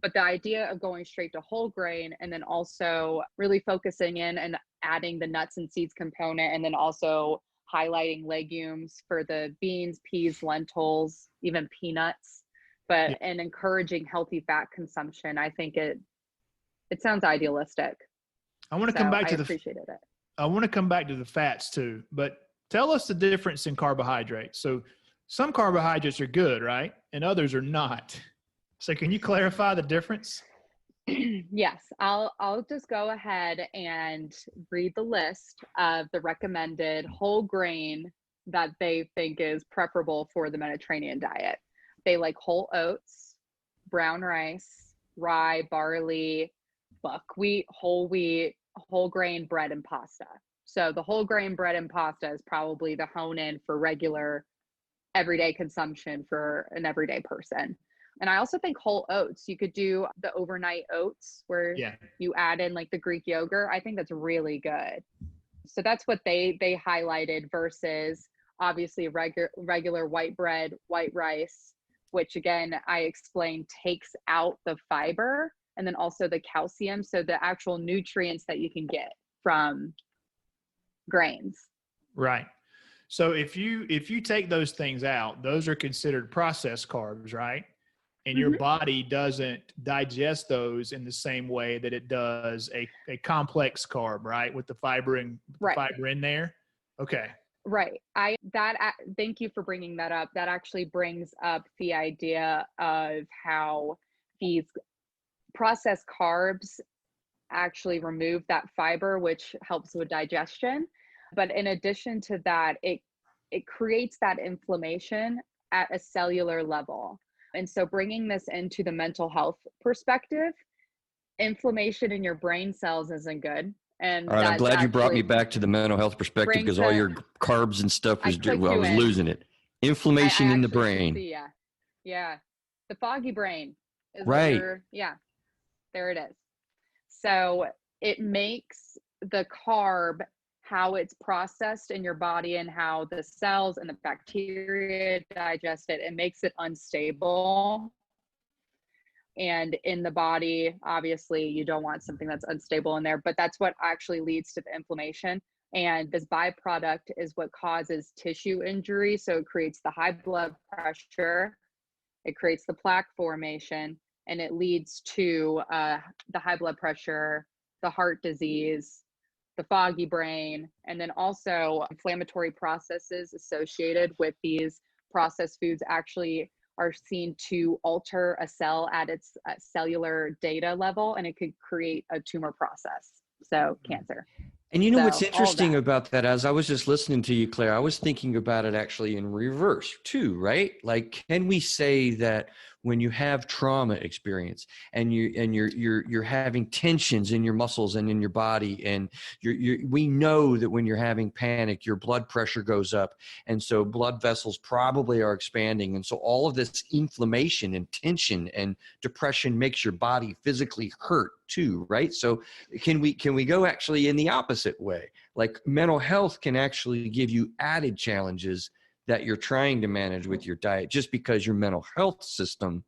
But the idea of going straight to whole grain and then also really focusing in and adding the nuts and seeds component, and then also highlighting legumes for the beans, peas, lentils, even peanuts, and encouraging healthy fat consumption. I think it sounds idealistic. I want to come back to appreciated it. I want to come back to the fats too, but tell us the difference in carbohydrates. So some carbohydrates are good, right? And others are not. So can you clarify the difference? Yes, I'll just go ahead and read the list of the recommended whole grain that they think is preferable for the Mediterranean diet. They like whole oats, brown rice, rye, barley, buckwheat, whole grain bread and pasta. So the whole grain bread and pasta is probably the hone in for regular everyday consumption for an everyday person. And I also think whole oats, you could do the overnight oats where you add in like the Greek yogurt. I think that's really good. So that's what they highlighted versus obviously regular white bread, white rice, which again, I explained takes out the fiber and then also the calcium. So the actual nutrients that you can get from grains. Right. So if you take those things out, those are considered processed carbs, right? And your body doesn't digest those in the same way that it does a complex carb, right? With the fiber fiber in there. Okay. Right. Thank you for bringing that up. That actually brings up the idea of how these processed carbs actually remove that fiber, which helps with digestion. But in addition to that, it creates that inflammation at a cellular level. And so bringing this into the mental health perspective, inflammation in your brain cells isn't good. And all right, I'm glad you brought me back to the mental health perspective because all your carbs and stuff was, I was losing it. Inflammation in the actually should brain. see, yeah. Yeah. The foggy brain is what Right. yeah, there it is. So it makes the carb, how it's processed in your body and how the cells and the bacteria digest it, it makes it unstable. And in the body, obviously, you don't want something that's unstable in there, but that's what actually leads to the inflammation. And this byproduct is what causes tissue injury. So it creates the high blood pressure, it creates the plaque formation, and it leads to the high blood pressure, the heart disease, the foggy brain, and then also inflammatory processes associated with these processed foods actually are seen to alter a cell at its cellular data level, and it could create a tumor process. So cancer. And you know what's So, interesting about that, as I was just listening to you, Claire, I was thinking about it actually in reverse too, right? Like, can we say that when you have trauma experience and you're having tensions in your muscles and in your body, and we know that when you're having panic, your blood pressure goes up, and so blood vessels probably are expanding, and so all of this inflammation and tension and depression makes your body physically hurt too, right? So can we go actually in the opposite way? Like, mental health can actually give you added challenges that you're trying to manage with your diet, just because your mental health system,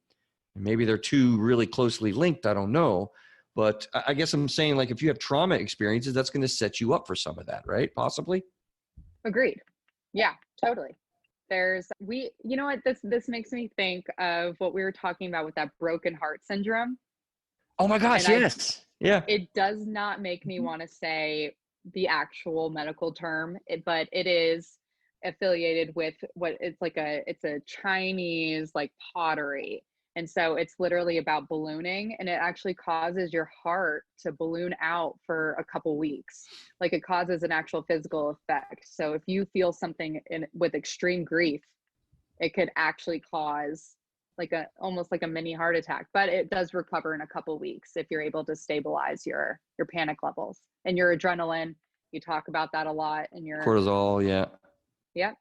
maybe they're two really closely linked, I don't know, but I guess I'm saying, like, if you have trauma experiences, that's going to set you up for some of that, right? Possibly. agreed. Yeah, totally. You know what, this makes me think of what we were talking about with that broken heart syndrome. Oh my gosh, And yes. Yeah. it does not make me want to say the actual medical term, but it is affiliated with what it's a Chinese like pottery. And so it's literally about ballooning, and it actually causes your heart to balloon out for a couple weeks. Like, it causes an actual physical effect. So if you feel something with extreme grief, it could actually cause almost like a mini heart attack, but it does recover in a couple weeks if you're able to stabilize your panic levels and your adrenaline. You talk about that a lot in your Cortisol. Yeah. yeah.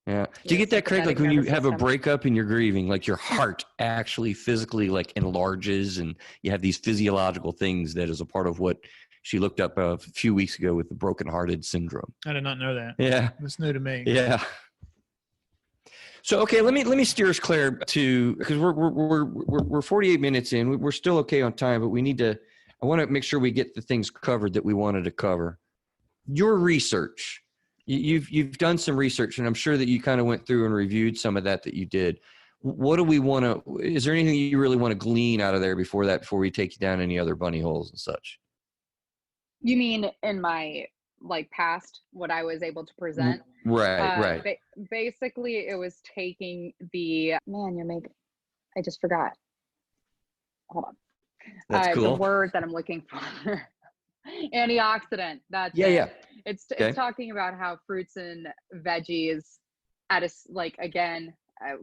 Yeah. Do you get that, Craig? Like, when you have a breakup and you're grieving, like your heart actually physically like enlarges, and you have these physiological things that is a part of what she looked up a few weeks ago with the brokenhearted syndrome. I did not know that. Yeah. That's new to me. Yeah. So, okay, let me steer us, Claire, to, because we're 48 minutes in. We're still okay on time, but I want to make sure we get the things covered that we wanted to cover. Your research, you've done some research, and I'm sure that you kind of went through and reviewed some of that you did. What do we want to? Is there anything you really want to glean out of there before we take you down any other bunny holes and such? You mean in my past, what I was able to present? Right. Basically, it was taking I just forgot. Hold on. That's cool. The word that I'm looking for. Antioxidant. That's yeah. It's talking about how fruits and veggies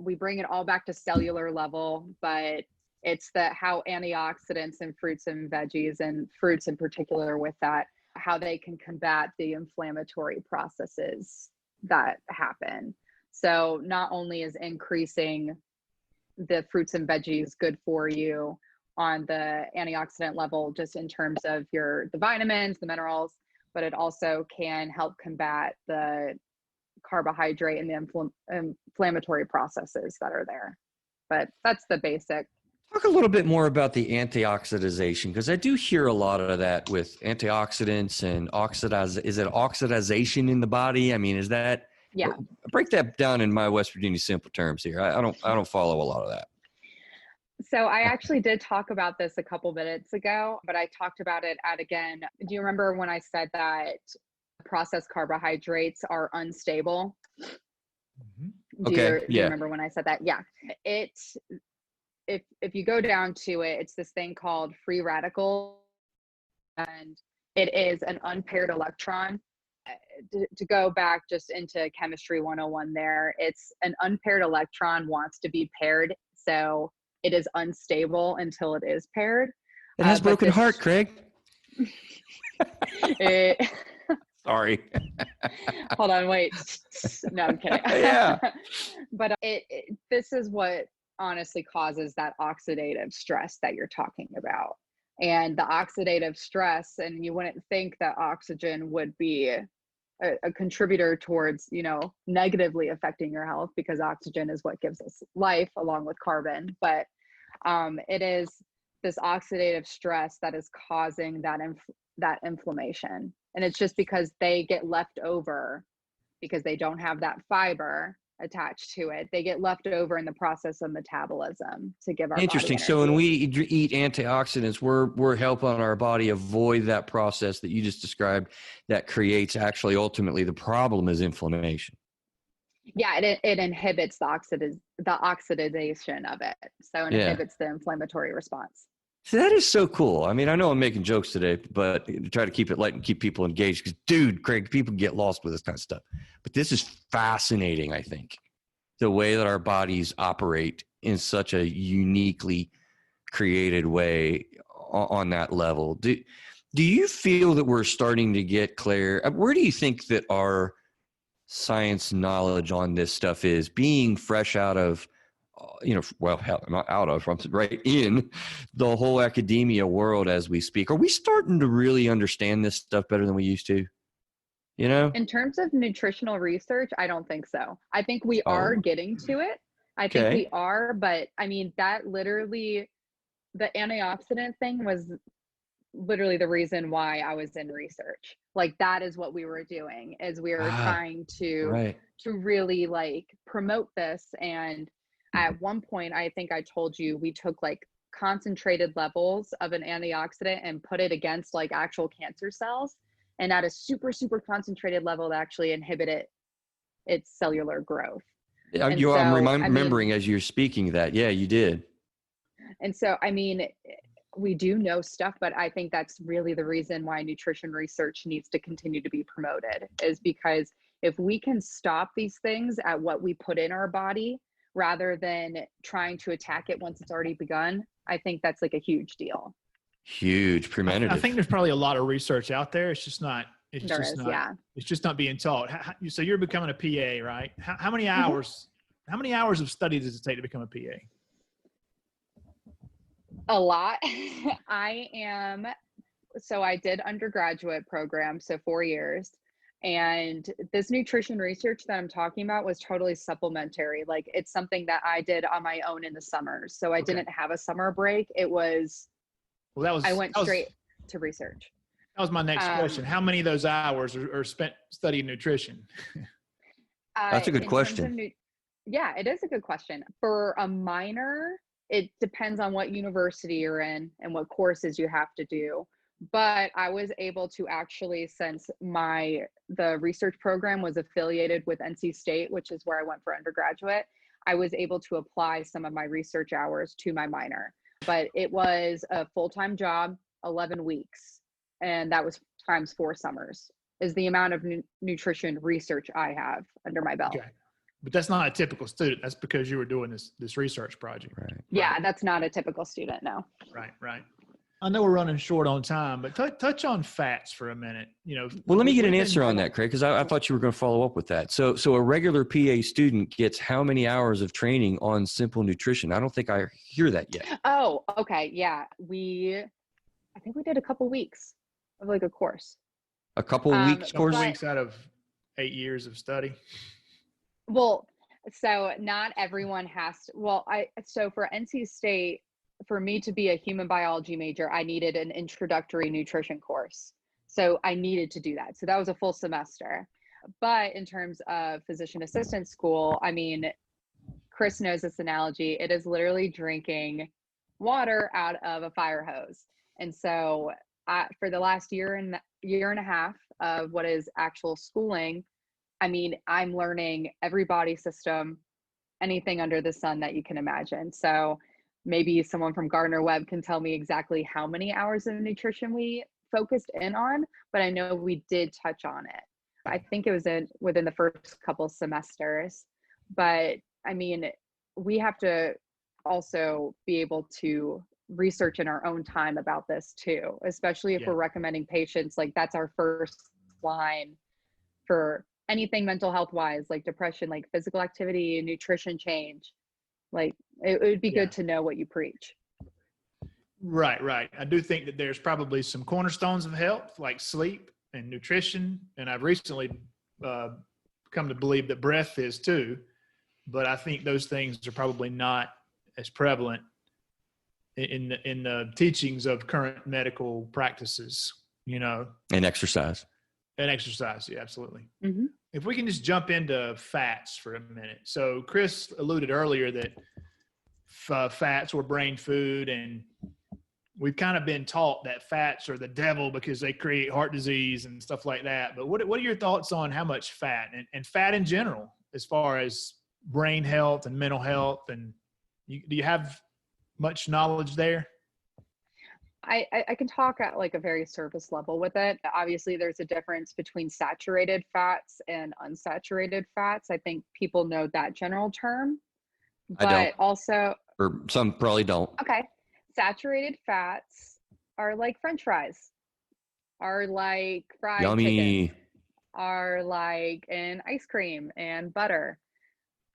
we bring it all back to cellular level, but it's how antioxidants in fruits and veggies, and fruits in particular with that, how they can combat the inflammatory processes that happen. So not only is increasing the fruits and veggies good for you on the antioxidant level, just in terms of the vitamins, the minerals, but it also can help combat the carbohydrate and the inflammatory processes that are there. But that's the basic. Talk a little bit more about the antioxidization, because I do hear a lot of that with antioxidants and is it oxidization in the body? I mean, is that, yeah, break that down in my West Virginia simple terms here. I don't follow a lot of that. So I actually did talk about this a couple minutes ago, but I talked about it again. Do you remember when I said that processed carbohydrates are unstable? Mm-hmm. Do you remember when I said that? Yeah. If you go down to it, it's this thing called free radical, and it is an unpaired electron. To go back just into chemistry 101 there, it's an unpaired electron wants to be paired, so it is unstable until it is paired. It has broken heart, Craig. Sorry, Sorry. Hold on, wait. No, I'm kidding. Yeah. But this is what honestly causes that oxidative stress that you're talking about. And the oxidative stress, and you wouldn't think that oxygen would be a contributor towards, negatively affecting your health, because oxygen is what gives us life along with carbon. But it is this oxidative stress that is causing that inflammation. And it's just because they get left over because they don't have that fiber attached to it. They get left over in the process of metabolism to give our Interesting. body So when energy. we eat antioxidants, we're helping our body avoid that process that you just described that creates actually ultimately the problem is inflammation. Yeah, it inhibits the oxidation of it. So it inhibits the inflammatory response. So that is so cool. I mean, I know I'm making jokes today, but try to keep it light and keep people engaged because, dude, Craig, people get lost with this kind of stuff. But this is fascinating, I think, the way that our bodies operate in such a uniquely created way on that level. Do you feel that we're starting to get clear? Where do you think that our science knowledge on this stuff is being fresh out of, not out of, I'm right in the whole academia world as we speak? Are we starting to really understand this stuff better than we used to? In terms of nutritional research, I don't think so. I think we are getting to it. I think we are, but I mean, that literally, the antioxidant thing was literally the reason why I was in research. Like, that is what we were doing, is we were trying to really like promote this. And at one point, I think I told you, we took like concentrated levels of an antioxidant and put it against like actual cancer cells. And at a super, super concentrated level, that actually inhibited its cellular growth. I'm remembering as you're speaking that. Yeah, you did. And so, I mean, we do know stuff, but I think that's really the reason why nutrition research needs to continue to be promoted, is because if we can stop these things at what we put in our body rather than trying to attack it once it's already begun, I think that's like a huge deal. Huge preventative. I think there's probably a lot of research out there. It's just not being taught. So you're becoming a PA, right? How many hours? How many hours of study does it take to become a PA? A lot. I did undergraduate program, so 4 years. And this nutrition research that I'm talking about was totally supplementary. Like, it's something that I did on my own in the summers. So I didn't have a summer break. It was, I went straight to research. That was my next question. How many of those hours are spent studying nutrition? That's a good question. Yeah, it is a good question. For a minor, it depends on what university you're in and what courses you have to do. But I was able to actually, since the research program was affiliated with NC State, which is where I went for undergraduate, I was able to apply some of my research hours to my minor. But it was a full-time job, 11 weeks. And that was times 4 summers is the amount of nutrition research I have under my belt. Okay. But that's not a typical student. That's because you were doing this research project. Right. Yeah, that's not a typical student, no. Right. I know we're running short on time, but touch on fats for a minute. Well, let me get an answer on that, Craig, because I thought you were going to follow up with that. So a regular PA student gets how many hours of training on simple nutrition? I don't think I hear that yet. Oh, okay. Yeah. I think we did a couple weeks of like a course. A couple weeks course? Couple weeks out of 8 years of study. Well, so not everyone has to, so for NC State, for me to be a human biology major, I needed an introductory nutrition course. So I needed to do that. So that was a full semester. But in terms of physician assistant school, I mean, Chris knows this analogy. It is literally drinking water out of a fire hose. And so for the last year and a half of what is actual schooling, I mean, I'm learning every body system, anything under the sun that you can imagine. So maybe someone from Gardner-Webb can tell me exactly how many hours of nutrition we focused in on, but I know we did touch on it. I think it was within the first couple semesters. But I mean, we have to also be able to research in our own time about this too, especially if we're recommending patients, like that's our first line for anything mental health wise, like depression, like physical activity, nutrition change. Like it would be good to know what you preach. Right. I do think that there's probably some cornerstones of health like sleep and nutrition. And I've recently come to believe that breath is too. But I think those things are probably not as prevalent in the teachings of current medical practices, you know. And exercise. And exercise, yeah, absolutely. Mm-hmm. If we can just jump into fats for a minute. So Chris alluded earlier that fats were brain food, and we've kind of been taught that fats are the devil because they create heart disease and stuff like that. But what are your thoughts on how much fat and fat in general, as far as brain health and mental health? And do you have much knowledge there? I can talk at like a very surface level with it. Obviously, there's a difference between saturated fats and unsaturated fats. I think people know that general term, but I don't. Also, Or some probably don't. okay, saturated fats are like French fries, are like fried Yummy. chicken, are like in ice cream and butter.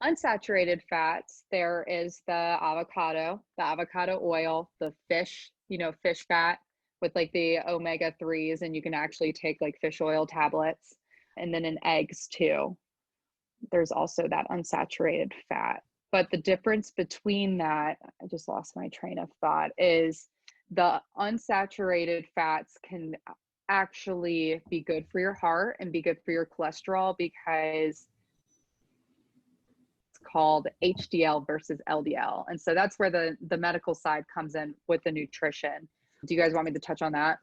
Unsaturated fats, there is the avocado oil, the fish, fish fat with like the omega-3s, and you can actually take like fish oil tablets, and then in eggs too. There's also that unsaturated fat. But the difference between that, I just lost my train of thought, is the unsaturated fats can actually be good for your heart and be good for your cholesterol because called HDL versus LDL. And so that's where the medical side comes in with the nutrition. Do you guys want me to touch on that?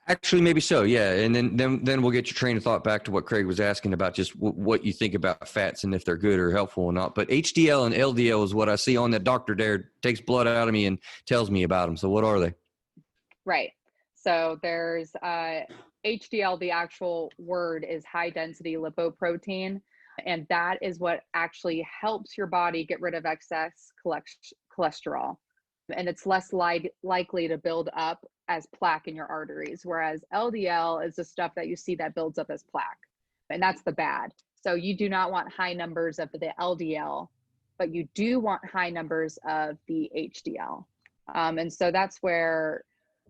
Actually, maybe so. Yeah. And then we'll get your train of thought back to what Craig was asking about, just what you think about fats and if they're good or helpful or not. But HDL and LDL is what I see on that doctor there, takes blood out of me and tells me about them. So what are they? Right. So there's HDL, the actual word is high density lipoprotein. And that is what actually helps your body get rid of excess cholesterol. And it's less likely to build up as plaque in your arteries. Whereas LDL is the stuff that you see that builds up as plaque. And that's the bad. So you do not want high numbers of the LDL, but you do want high numbers of the HDL. And so that's where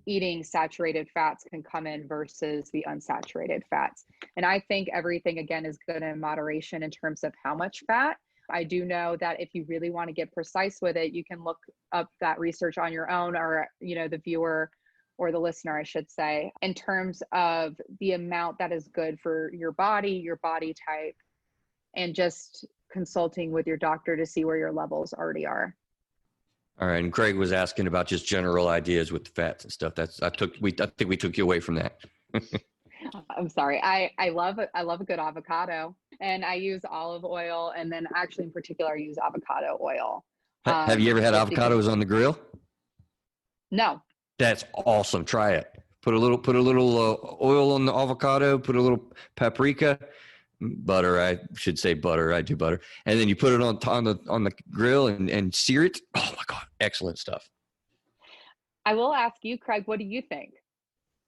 eating saturated fats can come in versus the unsaturated fats. And I think everything, again, is good in moderation in terms of how much fat. I do know that if you really want to get precise with it, you can look up that research on your own, or, the viewer or the listener, I should say, in terms of the amount that is good for your body type, and just consulting with your doctor to see where your levels already are. All right. And Craig was asking about just general ideas with the fats and stuff. I think we took you away from that. I'm sorry. I love a good avocado, and I use olive oil, and then actually in particular, I use avocado oil. Have you ever had avocados on the grill? No. That's awesome. Try it. Put a little oil on the avocado, put a little paprika, butter. I should say butter. I do butter. And then you put it on the grill and sear it. Oh my God. Excellent stuff. I will ask you, Craig, what do you think?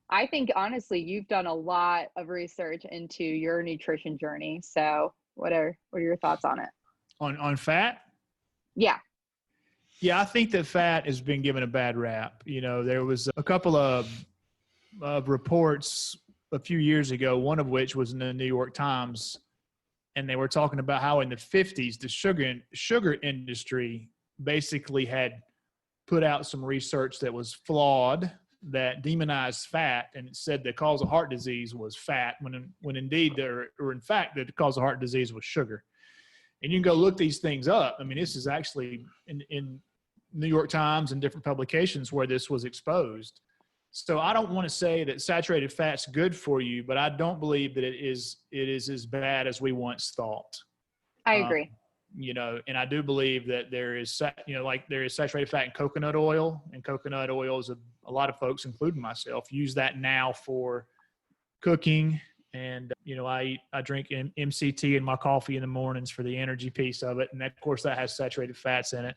I think honestly, you've done a lot of research into your nutrition journey. So what are your thoughts on it? On fat? Yeah. Yeah, I think that fat has been given a bad rap. There was a couple of reports a few years ago, one of which was in the New York Times, and they were talking about how in the 50s, the sugar industry basically had put out some research that was flawed, that demonized fat, and it said the cause of heart disease was fat, when indeed in fact the cause of heart disease was sugar. And you can go look these things up. I mean, this is actually in New York Times and different publications where this was exposed. So I don't want to say that saturated fat's good for you, but I don't believe that it is as bad as we once thought. I agree. And I do believe that there is saturated fat in coconut oil, and coconut oil is a lot of folks, including myself, use that now for cooking. And, I drink MCT in my coffee in the mornings for the energy piece of it. And of course that has saturated fats in it.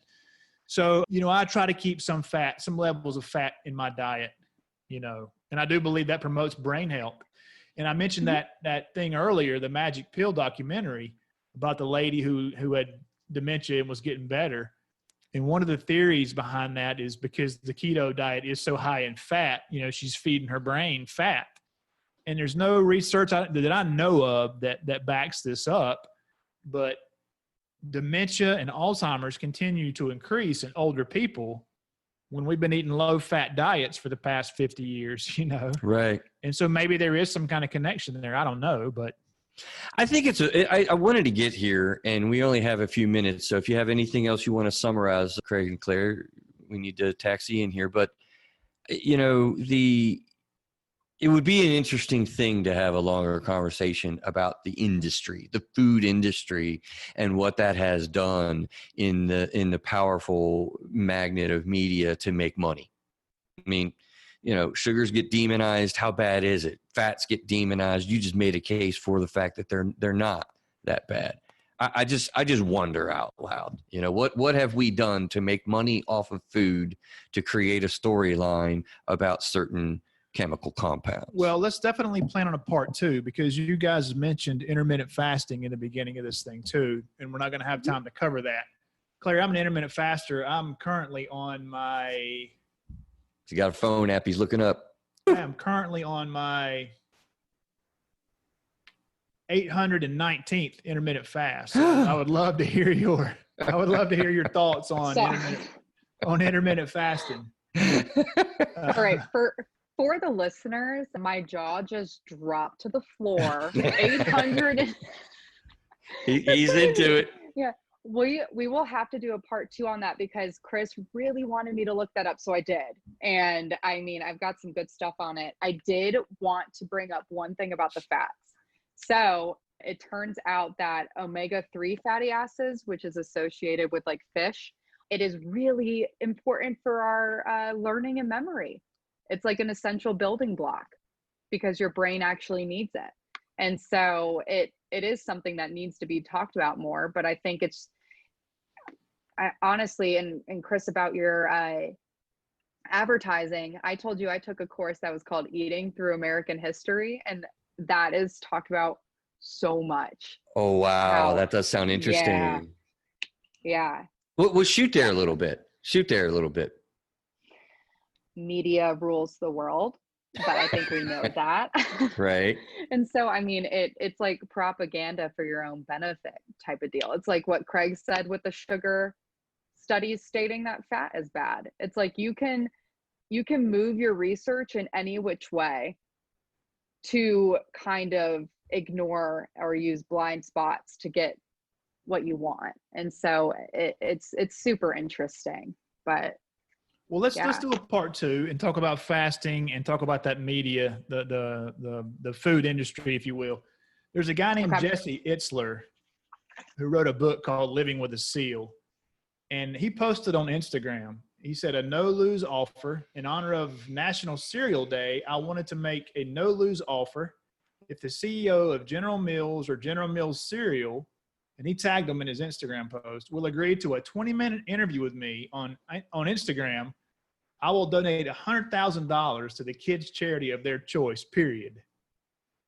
So, I try to keep some levels of fat in my diet, and I do believe that promotes brain health. And I mentioned that thing earlier, the Magic Pill documentary about the lady who had dementia and was getting better. And one of the theories behind that is because the keto diet is so high in fat, she's feeding her brain fat. And there's no research that I know of that backs this up. But dementia and Alzheimer's continue to increase in older people when we've been eating low-fat diets for the past 50 years, Right. And so maybe there is some kind of connection there. I don't know, but I think I wanted to get here, and we only have a few minutes. So if you have anything else you want to summarize, Craig and Claire, we need to taxi in here. But, it would be an interesting thing to have a longer conversation about the industry, the food industry, and what that has done in the powerful magnet of media to make money. I mean, sugars get demonized. How bad is it? Fats get demonized. You just made a case for the fact that they're not that bad. I just wonder out loud, what have we done to make money off of food to create a storyline about certain chemical compounds? Well, let's definitely plan on a part 2, because you guys mentioned intermittent fasting in the beginning of this thing too, and we're not going to have time to cover that. Claire, I'm an intermittent faster. I'm currently on my... He's got a phone app he's looking up. I am currently on my 819th intermittent fast. I would love to hear your thoughts on intermittent fasting. All right, for the listeners, my jaw just dropped to the floor. 800. He's into it. Yeah. We will have to do a part 2 on that, because Chris really wanted me to look that up. So I did. And I mean, I've got some good stuff on it. I did want to bring up one thing about the fats. So it turns out that omega-3 fatty acids, which is associated with like fish, it is really important for our learning and memory. It's like an essential building block because your brain actually needs it. And so it is something that needs to be talked about more. But I think honestly, and Chris, about your advertising, I told you I took a course that was called Eating Through American History, and that is talked about so much. Oh, wow. That does sound interesting. Yeah. We'll shoot there a little bit. Media rules the world, but I think we know that. Right. And so, I mean, it's like propaganda for your own benefit type of deal. It's like what Craig said with the sugar studies stating that fat is bad. It's like you can move your research in any which way to kind of ignore or use blind spots to get what you want. And so it's super interesting. But well, let's do a part 2 and talk about fasting and talk about that media, the food industry, if you will. There's a guy named Jesse Itzler who wrote a book called Living with a Seal, and he posted on Instagram. He said, a no-lose offer in honor of National Cereal Day. I wanted to make a no-lose offer. If the CEO of General Mills or General Mills Cereal, and he tagged them in his Instagram post, will agree to a 20-minute interview with me on Instagram, I will donate $100,000 to the kids' charity of their choice, period.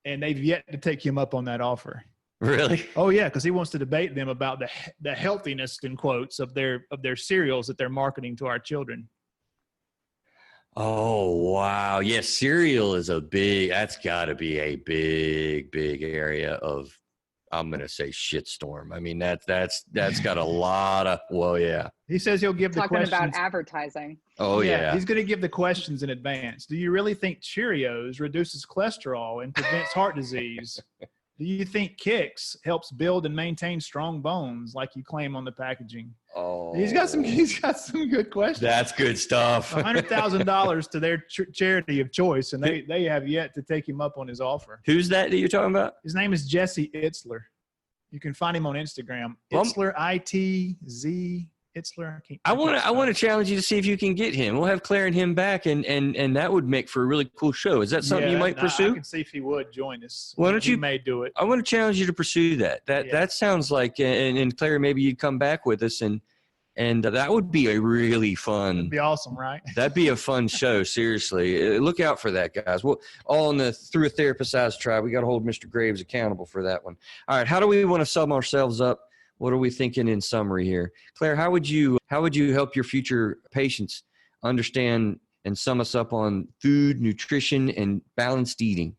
And they've yet to take him up on that offer. Really? Oh, yeah, because he wants to debate them about the healthiness, in quotes, of their cereals that they're marketing to our children. Oh, wow. Yes, cereal is that's got to be a big area of, I'm going to say, shitstorm. I mean, that's got a lot of, well, yeah. He says he'll give the questions. Talking about advertising. Oh, yeah. He's going to give the questions in advance. Do you really think Cheerios reduces cholesterol and prevents heart disease? Do you think Kix helps build and maintain strong bones like you claim on the packaging? Oh, he's got some good questions. That's good stuff. $100,000 to their charity of choice, and they have yet to take him up on his offer. Who's that you're talking about? His name is Jesse Itzler. You can find him on Instagram. Itzler, ITZ Itzler. I want to challenge you to see if you can get him. We'll have Claire and him back, and that would make for a really cool show. Is that something you might pursue? I can see if he would join us. Why don't you? He may do it. I want to challenge you to pursue that. That sounds like, and Claire, maybe you'd come back with us, and And that would be a really fun. It'd be awesome, right? That'd be a fun show. Seriously, look out for that, guys. Well, all in the Through a Therapist's Eyes tribe. We got to hold Mr. Graves accountable for that one. All right, how do we want to sum ourselves up? What are we thinking in summary here, Claire? How would you help your future patients understand and sum us up on food, nutrition, and balanced eating?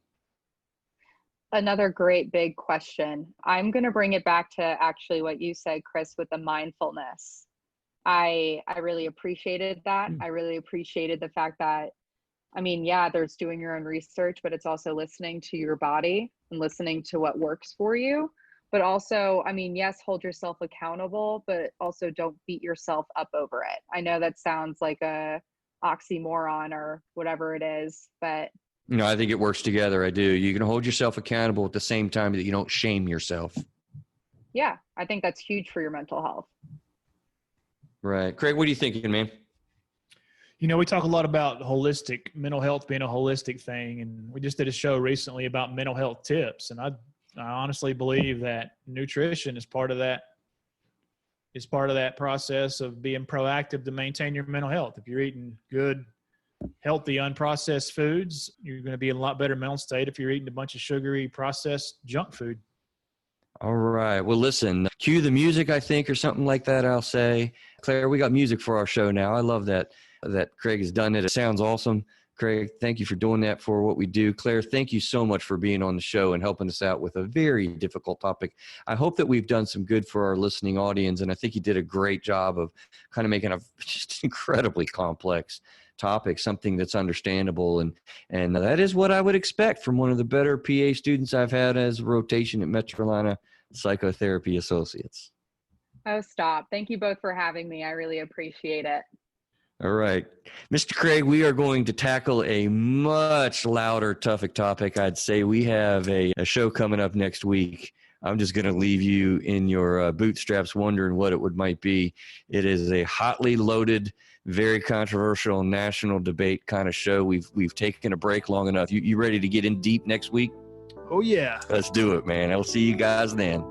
Another great big question. I'm going to bring it back to actually what you said, Chris, with the mindfulness. I really appreciated that. I really appreciated the fact that, I mean, yeah, there's doing your own research, but it's also listening to your body and listening to what works for you. But also, I mean, yes, hold yourself accountable, but also don't beat yourself up over it. I know that sounds like a oxymoron or whatever it is, but No, I think it works together. I do. You can hold yourself accountable at the same time that you don't shame yourself. yeah, I think that's huge for your mental health. Right. Craig, what are you thinking, man? You know, we talk a lot about holistic mental health being a holistic thing, and we just did a show recently about mental health tips. And I honestly believe that nutrition is part of that. Is part of that process of being proactive to maintain your mental health. If you're eating good, healthy, unprocessed foods, you're going to be in a lot better mental state if you're eating a bunch of sugary, processed junk food. All right. Well, listen, cue the music, I think, or something like that, I'll say. Claire, we got music for our show now. I love that Craig has done it. It sounds awesome. Craig, thank you for doing that for what we do. Claire, thank you so much for being on the show and helping us out with a very difficult topic. I hope that we've done some good for our listening audience, and I think you did a great job of kind of making a just incredibly complex topic something that's understandable, and that is what I would expect from one of the better PA students I've had as a rotation at Metro Carolina Psychotherapy Associates. Oh, stop. Thank you both for having me. I really appreciate it. All right. Mr. Craig, we are going to tackle a much louder, tougher topic. I'd say we have a show coming up next week. I'm just going to leave you in your bootstraps wondering what it might be. It is a hotly loaded, very controversial national debate kind of show. We've taken a break long enough. You ready to get in deep next week? Oh, yeah. Let's do it, man. I'll see you guys then.